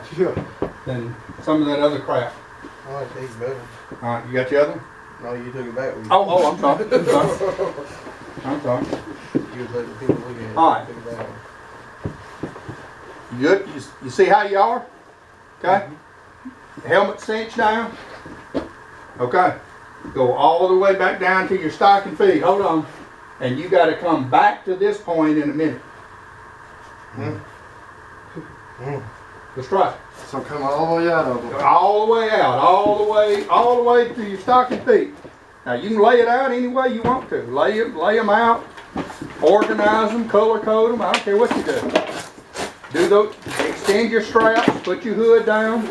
some of that other crap? I like these better. All right, you got the other one? No, you took it back with you. Oh, I'm sorry. I'm sorry. You was letting people look at it. All right. Took it back. You good? You see how you are? Okay. Helmet cinch down. Okay. Go all the way back down to your stocking feet. Hold on. And you got to come back to this point in a minute. Let's try it. So come all the way out of them. All the way out, all the way to your stocking feet. Now you can lay it out any way you want to. Lay them out, organize them, color code them. I don't care what you do. Do those. Extend your straps. Put your hood down.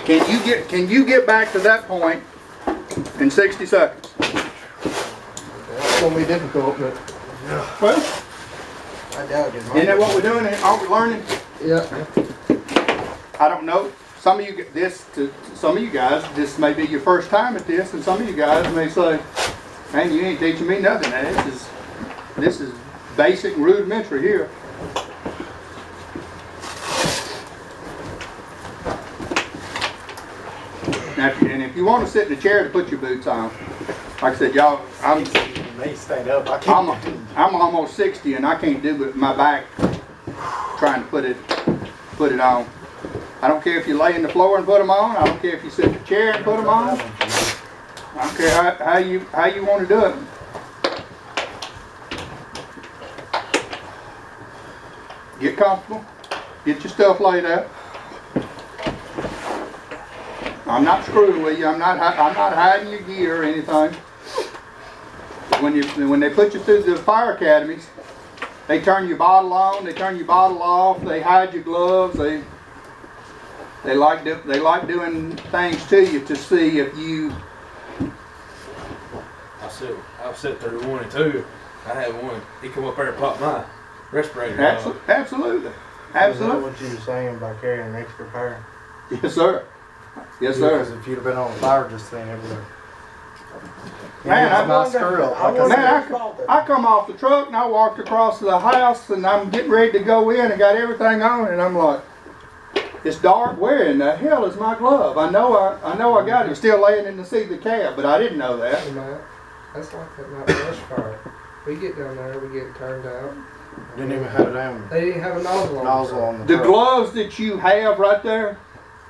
Can you get back to that point in 60 seconds? It's gonna be difficult, but Well, I doubt it. isn't that what we're doing? Aren't we learning? Yeah. I don't know. Some of you guys, this may be your first time at this, and some of you guys may say, "Man, you ain't teaching me nothing. Man. This is basic and rudimentary here." Now, if you want to sit in a chair to put your boots on, like I said, y'all, I'm almost 60 and I can't do it with my back trying to put it on. I don't care if you lay in the floor and put them on. I don't care if you sit in a chair and put them on. I don't care how you want to do it. Get comfortable. Get your stuff laid out. I'm not screwing with you. I'm not hiding your gear or anything. When they put you through the fire academies, they turn your bottle on, they turn your bottle off, they hide your gloves. They like doing things to you to see if you. I've sit through 1 and 2. I had one. He come up there and popped my respirator off. Absolutely. Is that what you were saying about carrying an extra pair? Yes, sir. Yes, sir. Because if you'd have been on fire just then, it would have. Man, I I come off the truck and I walked across to the house and I'm getting ready to go in and got everything on and I'm like, it's dark. Where in the hell is my glove? I know I got it. It's still laying in the seat of the cab, but I didn't know that. Hey, Matt, that's like that night brush fire. We get down there, we get turned out. Didn't even have it down. They didn't have a nozzle on Nozzle on the The truck. gloves that you have right there,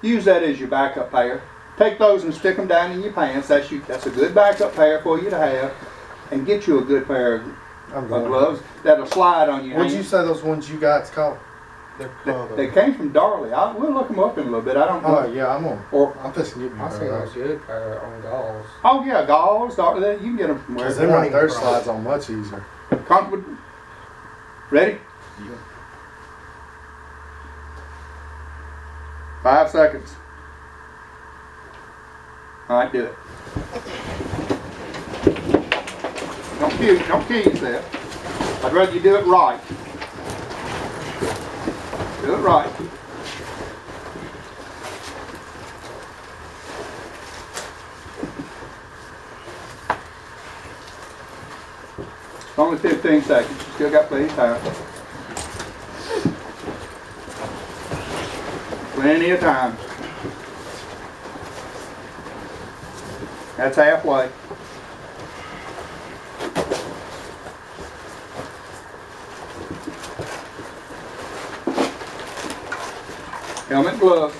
use that as your backup pair. Take those and stick them down in your pants. That's a good backup pair for you to have. And get you a good pair of gloves that'll slide on your What'd hands. you say those ones you got's called? They came from Darley. We'll look them up in a little bit. I don't know. Oh yeah, I'm fixing to give you I seen one. those good pair on galls. Oh yeah, galls, Darley. You can get them from Because wherever. them right there slides on much easier. Comfortable. Ready? 5 seconds. All right, do it. Don't kill yourself. I'd rather you do it right. Do it right. It's only 15 seconds. You still got plenty of time. Plenty of time. That's halfway. Helmet, glove.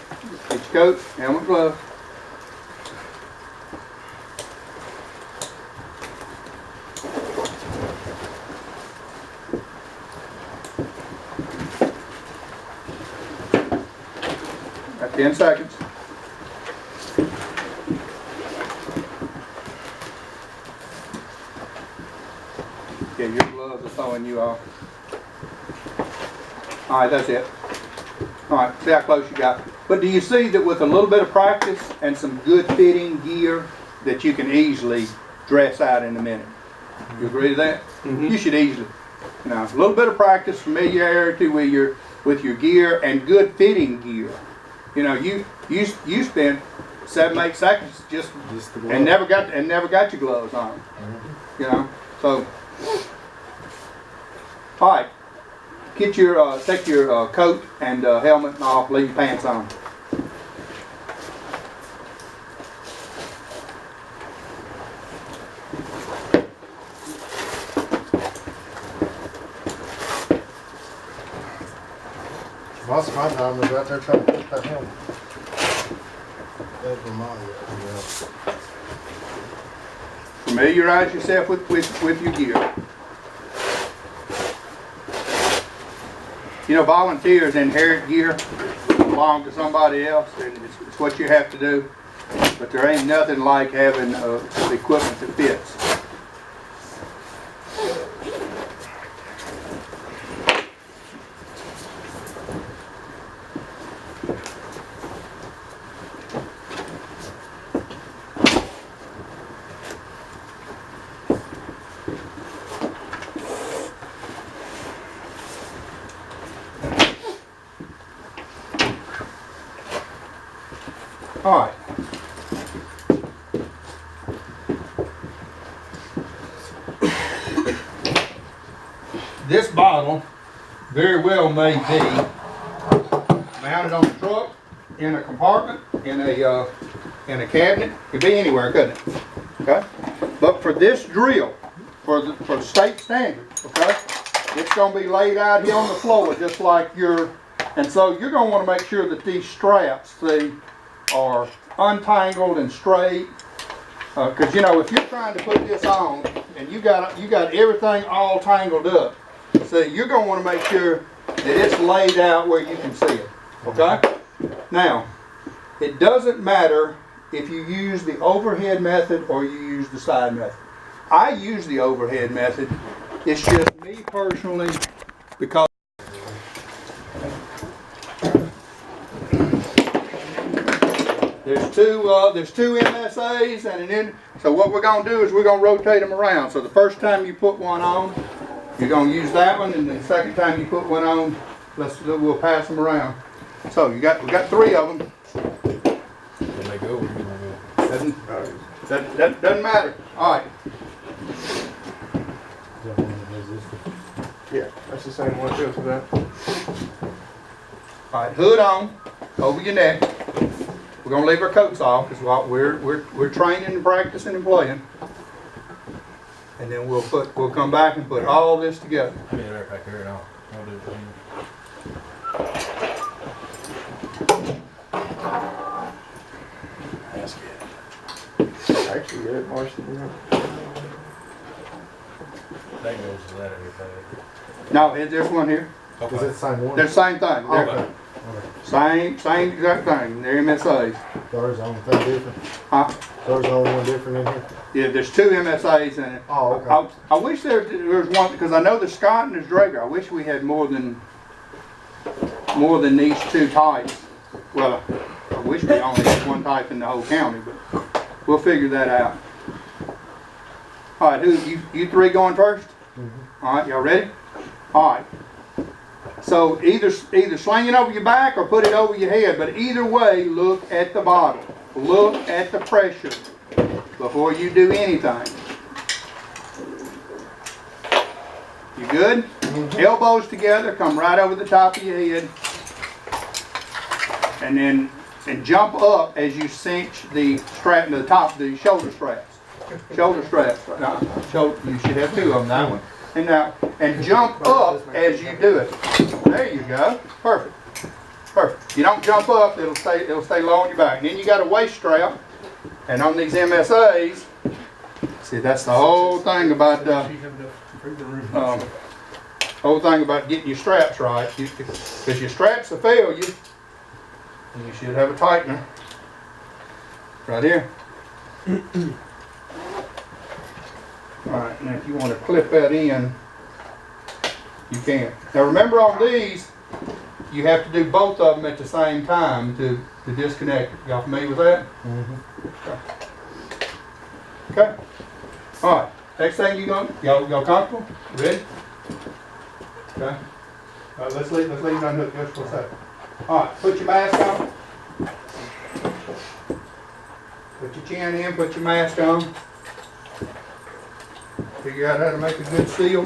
Get your coat, helmet, glove. Got 10 seconds. Yeah, your gloves are throwing you off. All right, that's it. All right, see how close you got. But do you see that with a little bit of practice and some good fitting gear that you can easily dress out in a minute? You agree to that? You should easily. You know, a little bit of practice, familiarity with your gear and good fitting gear. You know, you spent 7-8 seconds just the glove. and never got your gloves on. You know, so all right. Get your take your coat and helmet off. Leave your pants on. Most of my time was out there trying to put that helmet. That reminds me. Familiarize yourself with your gear. You know, volunteers inherit gear belong to somebody else, and it's what you have to do. But there ain't nothing like having equipment that fits. All right. This bottle very well may be mounted on the truck, in a compartment, in a cabinet. Could be anywhere, couldn't it? Okay. But for this drill, for the state standards, okay, it's going to be laid out here on the floor just like and so you're going to want to make sure that these straps, see, are untangled and straight, because you know, if you're trying to put this on and you got everything all tangled up, so you're going to want to make sure that it's laid out where you can see it. Okay. Now, it doesn't matter if you use the overhead method or you use the side method. I use the overhead method. It's just me personally, because there's two MSAs and an N. So what we're going to do is we're going to rotate them around. So the first time you put one on, you're going to use that one, and the second time you put one on, we'll pass them around. So we got 3 of them. When they go, where you gonna go? That doesn't matter. All right. Yeah, that's the same one too for that. All right. Hood on, over your neck. We're gonna leave our coats off because we're training and practicing and playing. And then we'll come back and put all this together. I'll be right back here and I'll do it for you. That's good. Actually, good, Marshall. That goes to that everything. No, there's one here. Is it the same one? They're the same thing. They're Okay. same exact thing. They're MSAs. There's the only thing different. Huh? There's the only one different in here. Yeah, there's 2 MSAs in it. Oh, okay. I wish there was one, because I know there's Scott and there's Drager. I wish we had more than these 2 types. Well, I wish we only had 1 type in the whole county, but we'll figure that out. All right, you 3 going first? All right, y'all ready? All right. So either sling it over your back or put it over your head, but either way, look at the bottle. Look at the pressure before you do anything. You good? Elbows together, come right over the top of your head. And jump up as you cinch the strap to the top, the shoulder straps. Shoulder straps. Now, you should have 2 of them, that one. And jump up as you do it. There you go. Perfect. Perfect. You don't jump up, it'll stay low on your back. And then you got a waist strap. And on these MSAs, see, that's the whole thing about getting your straps right. Because your straps will fail you, and you should have a tightener right here. All right, now if you want to clip that in, you can. Now remember, on these, you have to do both of them at the same time to disconnect. Y'all familiar with that? Okay. All right. Next thing y'all comfortable? Ready? Okay. Let's leave it unhooked just for a second. All right. Put your mask on. Put your chin in. Put your mask on. Figure out how to make a good seal.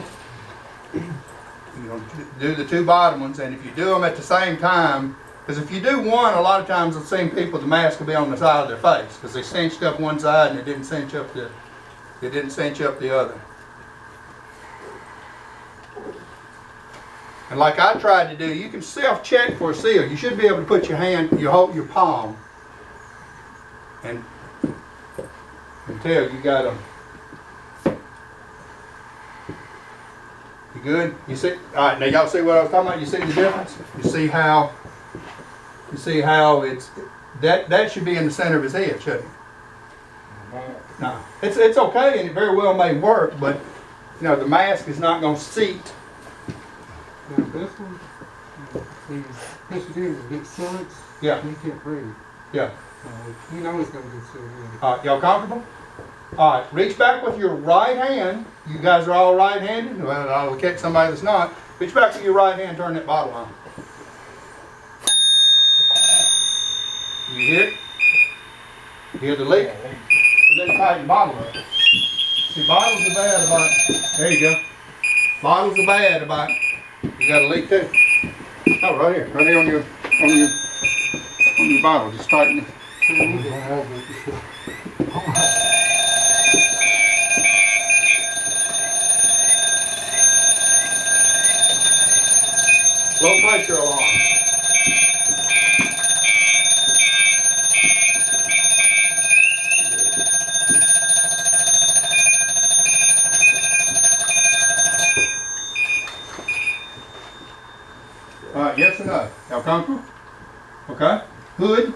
You know, do the two bottom ones, and if you do them at the same time, because if you do one, a lot of times I've seen people, the mask will be on the side of their face because they cinched up one side and it didn't cinch up the other. And like I tried to do, you can self-check for a seal. You should be able to put your hand, your palm, and tell you got them. You good? You see? All right. Now y'all see what I was talking about? You see the difference? You see how it's that should be in the center of his head, shouldn't it? No, it's okay, and it very well may work, but you know the mask is not going to seat. Now this one, push it in, it sucks. Yeah. You can't breathe. Yeah. You know it's going to get sealed in. All right, y'all comfortable? All right, reach back with your right hand. You guys are all right-handed? Well, I'll catch somebody that's not. Reach back with your right hand, turn that bottle on. You hear it? You hear the leak? So then tighten the bottle up. See, bottles are bad about, there you go. Bottles are bad about, you got a leak too. Oh, right here on your bottle, just tighten it. Low pressure alarm. All right, yes or no? Y'all comfortable? Okay. Hood.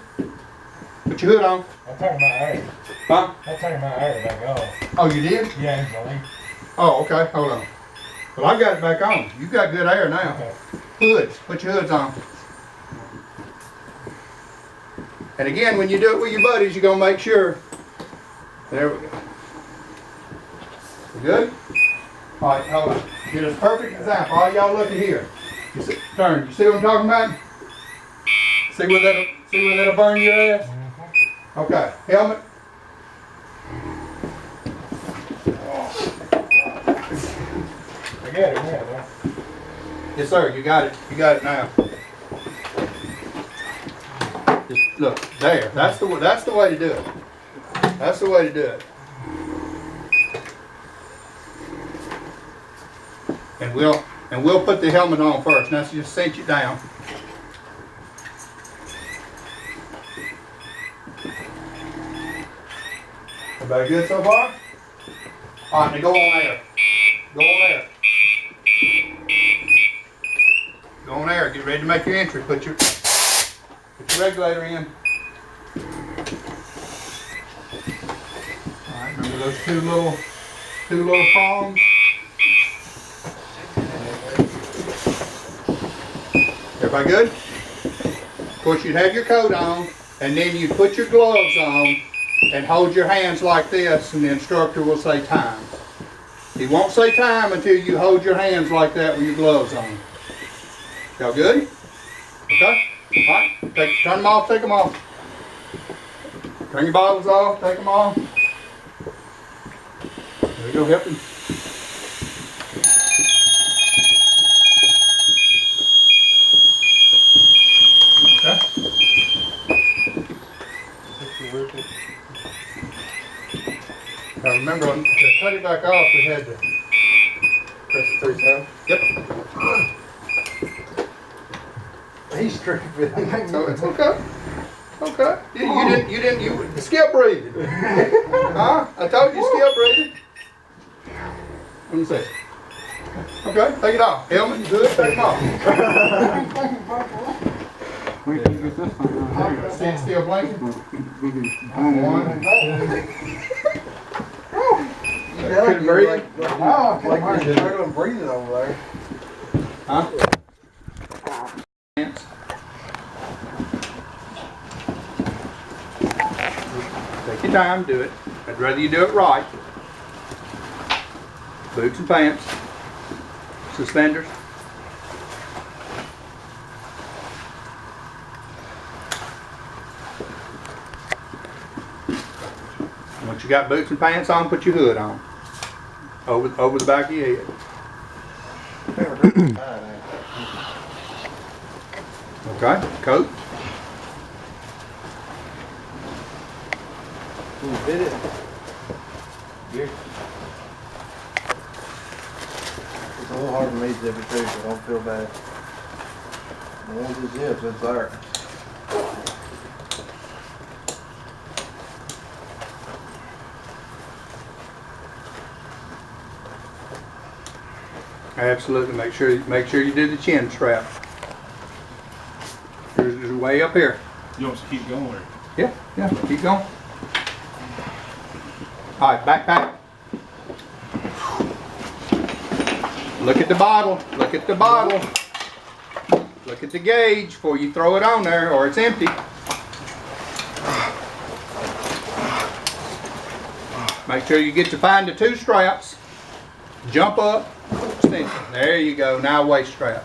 Put your hood on. I turned my air. Huh? I turned my air back off. Oh, you did? Yeah, buddy. Oh, okay. Hold on. Well, I got it back on. You got good air now. Okay. Hoods. Put your hoods on. And again, when you do it with your buddies, you're going to make sure. There we go. We good? All right, hold on. Here's a perfect example. All y'all look at here. You see, turn. You see what I'm talking about? See where that'll burn your ass? Okay. Helmet. I got it, yeah. Yes, sir. You got it. You got it now. Just look there. That's the way to do it. That's the way to do it. And we'll put the helmet on first. Now just cinch it down. Everybody good so far? All right, now go on air. Go on air. Go on air. Get ready to make your entry. Put your regulator in. All right, remember those two little prongs? Everybody good? Of course, you'd have your coat on, and then you put your gloves on and hold your hands like this, and the instructor will say time. He won't say time until you hold your hands like that with your gloves on. Y'all good? Okay? All right. Turn them off, take them off. Turn your bottles off, take them off. There you go, help him. Okay. Now remember, to cut it back off, we had to press it 3 times. Yep. He's tripping. So it's okay. Okay. You skip breathing. Huh? I told you skip breathing. Let me see. Okay, take it off. Helmet, you good? Take it off. Wait till you get this thing on. Stand still blinking. One. Couldn't breathe. Like you're struggling breathing over there. Huh? Take your time, do it. I'd rather you do it right. Boots and pants. Suspenders. Once you got boots and pants on, put your hood on. Over the back of your head. Okay, coat. Who did it? Here. It's a little hard for me to zip it too, so don't feel bad. The ones that zips, it's there. Absolutely, make sure you do the chin strap. There's way up here. You want us to keep going? Or? Yeah, keep going. All right, backpack. Look at the bottle. Look at the bottle. Look at the gauge before you throw it on there, or it's empty. Make sure you get to find the 2 straps. Jump up, extension. There you go. Now waist strap.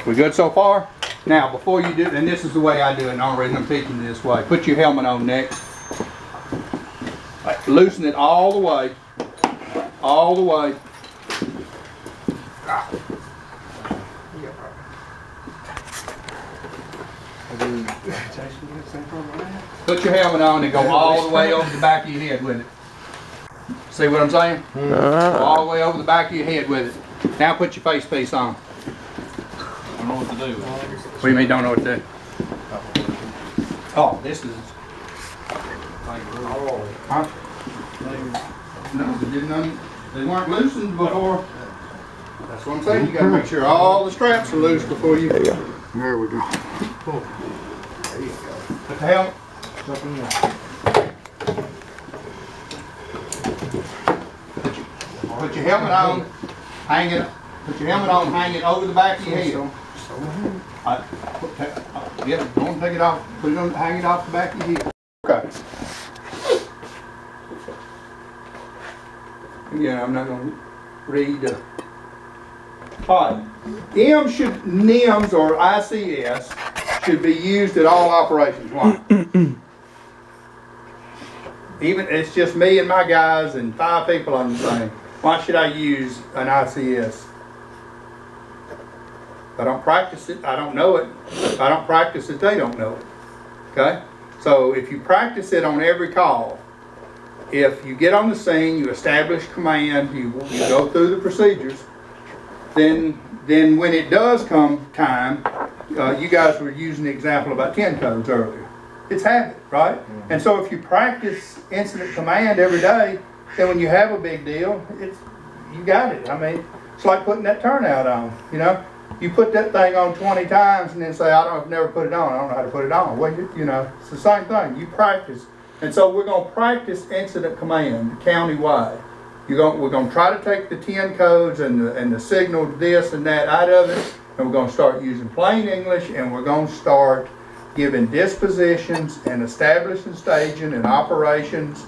We good so far? Now, before you do, and this is the way I do it, and the only reason I'm teaching you this way. Put your helmet on next. Right, loosen it all the way. All the way. Put your helmet on and go all the way over the back of your head with it. See what I'm saying? Go all the way over the back of your head with it. Now put your face piece on. I don't know what to do. What do you mean don't know what to do? Oh, this is... Huh? No, they weren't loosened before. That's what I'm saying. You gotta make sure all the straps are loose before you... There you go. There we go. There you go. Put the helmet. Put your helmet on. Hang it. Put your helmet on. Hang it over the back of your head. Yeah, don't take it off. Put it on. Hang it off the back of your head. Okay. Yeah, I'm not going to read. All right. NIMS or ICS should be used at all operations. Why? Even it's just me and my guys and 5 people on the thing. Why should I use an ICS? If I don't practice it, I don't know it. If I don't practice it, they don't know it. Okay? So if you practice it on every call, if you get on the scene, you establish command, you go through the procedures, then when it does come time, you guys were using the example about 10 codes earlier. It's habit, right? Mm-hmm. And so if you practice incident command every day, then when you have a big deal, you got it. I mean, it's like putting that turnout on, you know? You put that thing on 20 times and then say, I've never put it on. I don't know how to put it on. Well, you know, it's the same thing. You practice. And so we're going to practice incident command countywide. We're going to try to take the 10 codes and the signal this and that out of it, and we're going to start using plain English, and we're going to start giving dispositions and establishing staging and operations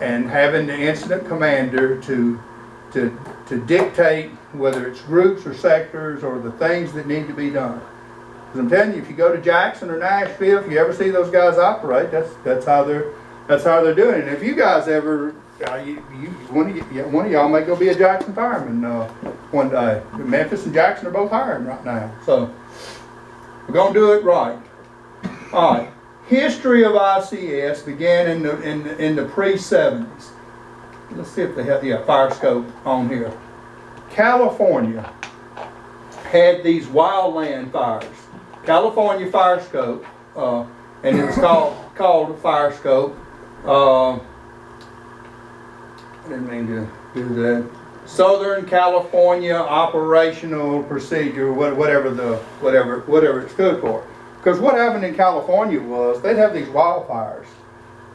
and having the incident commander to dictate whether it's groups or sectors or the things that need to be done. Because I'm telling you, if you go to Jackson or Nashville, if you ever see those guys operate, that's how they're doing it. And if you guys ever, one of y'all may go be a Jackson fireman one day. Memphis and Jackson are both hiring right now, so we're gonna do it right. All right. History of ICS began in the pre-70s. let's see if they have, yeah, fire scope on here. California had these wildland fires. California fire scope, and it was called fire scope. I didn't mean to do that. Southern California Operational Procedure, whatever it stood for. Because what happened in California was they'd have these wildfires,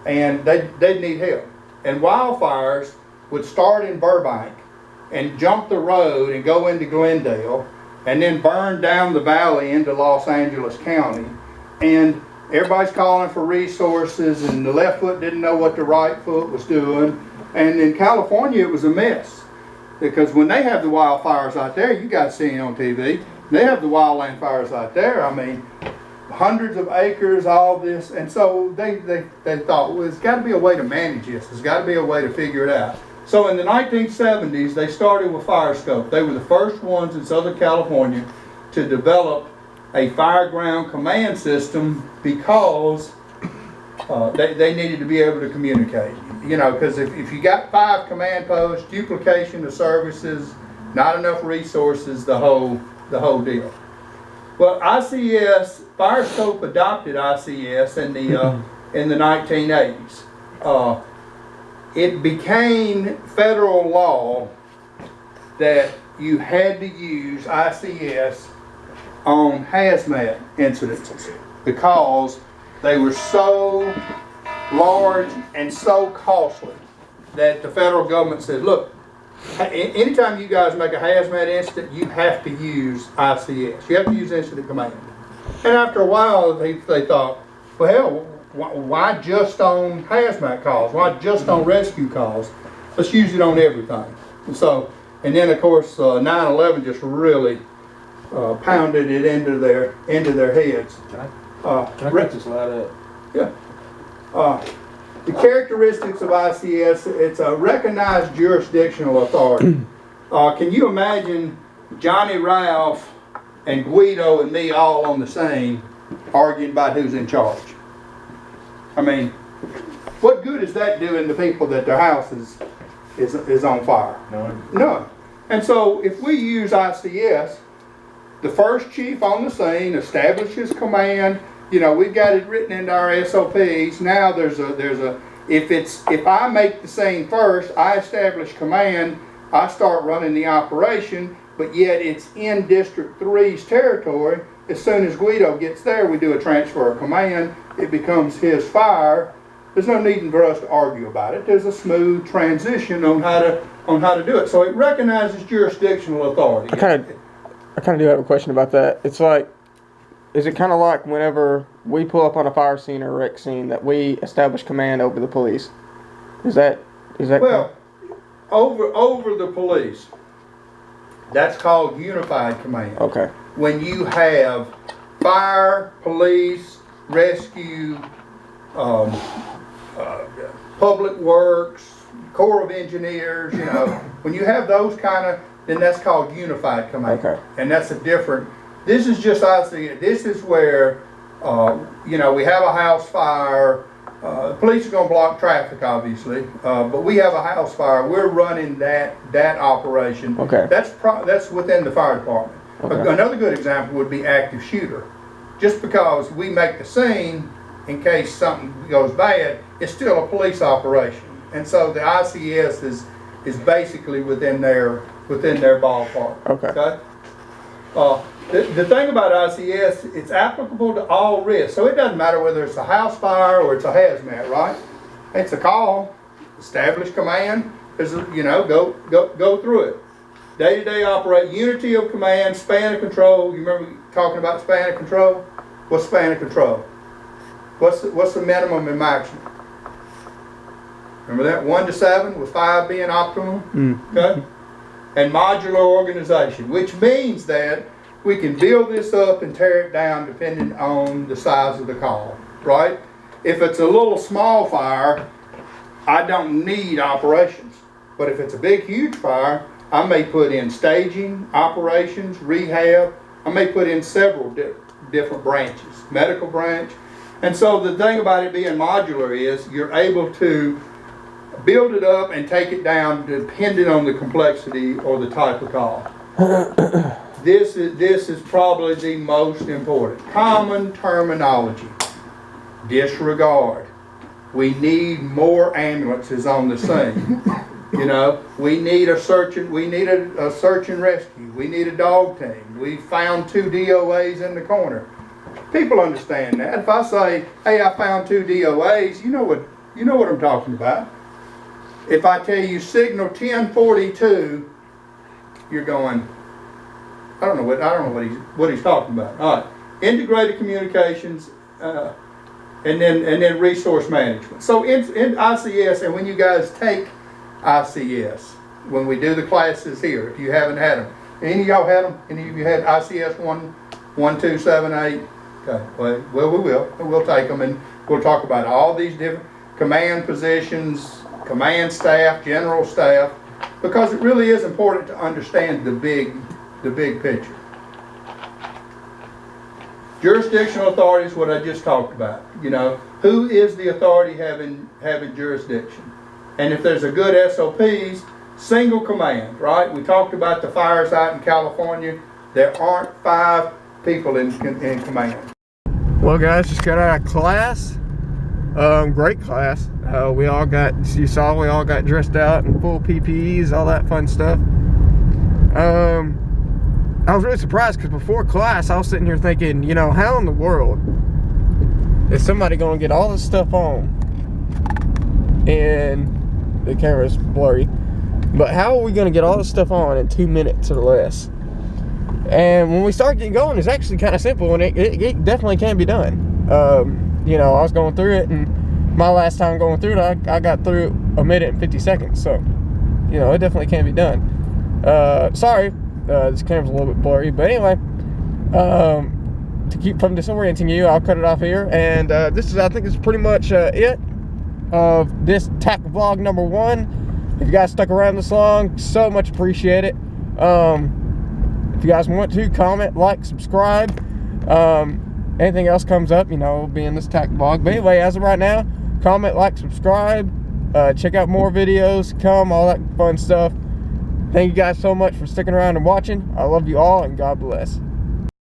and they'd need help. And wildfires would start in Burbank and jump the road and go into Glendale, and then burn down the valley into Los Angeles County. And everybody's calling for resources, and the left foot didn't know what the right foot was doing. And in California, it was a mess. Because when they have the wildfires out there, you guys see it on TV, they have the wildland fires out there. I mean, hundreds of acres, all this. And so they thought, well, there's got to be a way to manage this. There's got to be a way to figure it out. So in the 1970s, they started with fire scope. They were the first ones in Southern California to develop a fireground command system because they needed to be able to communicate. You know, because if you got 5 command posts, duplication of services, not enough resources, the whole deal. Well, ICS, Fire Scope adopted ICS in the 1980s. It became federal law that you had to use ICS on hazmat incidences because they were so large and so costly that the federal government said, look, anytime you guys make a hazmat incident, you have to use ICS. You have to use Incident Command. And after a while, they thought, well, hell, why just on hazmat calls? Why just on rescue calls? Let's use it on everything. And then of course 9/11 just really pounded it into their heads. Can I put this slide up? Yeah. The characteristics of ICS, it's a recognized jurisdictional authority. Can you imagine Johnny Ralph and Guido and me all on the scene arguing about who's in charge? I mean, what good is that doing to people that their house is on fire? None. And so if we use ICS, the first chief on the scene establishes command. You know, we've got it written into our SOPs. Now there's a if I make the scene first, I establish command, I start running the operation, but yet it's in District 3's territory. As soon as Guido gets there, we do a transfer of command. It becomes his fire. There's no need for us to argue about it. There's a smooth transition on how to do it. So it recognizes jurisdictional authority. I kind of do have a question about that. It's like, is it kind of like whenever we pull up on a fire scene or a wreck scene that we establish command over the police? Is that well, over the police? That's called unified command. Okay. When you have fire, police, rescue, public works, Corps of Engineers, you know, when you have those kind of, then that's called unified command. Okay. And that's a different, this is just ICS. This is where, you know, we have a house fire. The police are going to block traffic, obviously, but we have a house fire. We're running that operation. Okay. That's within the fire department. Okay. Another good example would be active shooter. Just because we make the scene in case something goes bad, it's still a police operation. And so the ICS is basically within their ballpark. Okay. The thing about ICS, it's applicable to all risks. So it doesn't matter whether it's a house fire or it's a hazmat, right? It's a call, establish command. There's go through it. Day-to-day operate, unity of command, span of control. You remember talking about span of control? What's span of control? What's the minimum and maximum? Remember that? 1 to 7 with 5 being optimum. Okay. And modular organization, which means that we can build this up and tear it down depending on the size of the call, right? If it's a little small fire, I don't need operations. But if it's a big, huge fire, I may put in staging, operations, rehab. I may put in several different branches, medical branch. And so the thing about it being modular is you're able to build it up and take it down depending on the complexity or the type of call. This is probably the most important. Common terminology. Disregard. We need more ambulances on the scene. You know, we need a search and rescue. We need a dog team. We found 2 DOAs in the corner. People understand that. If I say, hey, I found 2 DOAs, you know what I'm talking about. If I tell you signal 1042, you're going, I don't know what he's talking about. All right, integrated communications, and then resource management. So in ICS, and when you guys take ICS, when we do the classes here, if you haven't had them, any of y'all had them? Any of you had ICS 1, 2, 7, 8? Okay, well we will. We'll take them and we'll talk about all these different command positions, command staff, general staff, because it really is important to understand the big picture. Jurisdictional authority is what I just talked about. You know, who is the authority having jurisdiction? And if there's a good SOPs, single command, right? We talked about the fires out in California. There aren't 5 people in command. Well, guys, just got out of class. Great class. We all got dressed out in full PPEs, all that fun stuff. I was really surprised because before class, I was sitting here thinking, you know, how in the world is somebody going to get all this stuff on? And the camera's blurry. But how are we going to get all this stuff on in 2 minutes or less? And when we start getting going, it's actually kind of simple, and it definitely can be done. You know, I was going through it, and my last time going through it, I got through 1 minute and 50 seconds. So, you know, it definitely can be done. Sorry, this camera's a little bit blurry, but anyway, to keep from disorienting you, I'll cut it off here. And I think this is pretty much it of this TacVlog number 1. If you guys stuck around this long, so much appreciate it. If you guys want to, comment, like, subscribe. Anything else comes up, you know, will be in this TacVlog. But anyway, as of right now, comment, like, subscribe. Check out more videos, all that fun stuff. Thank you guys so much for sticking around and watching. I love you all, and God bless.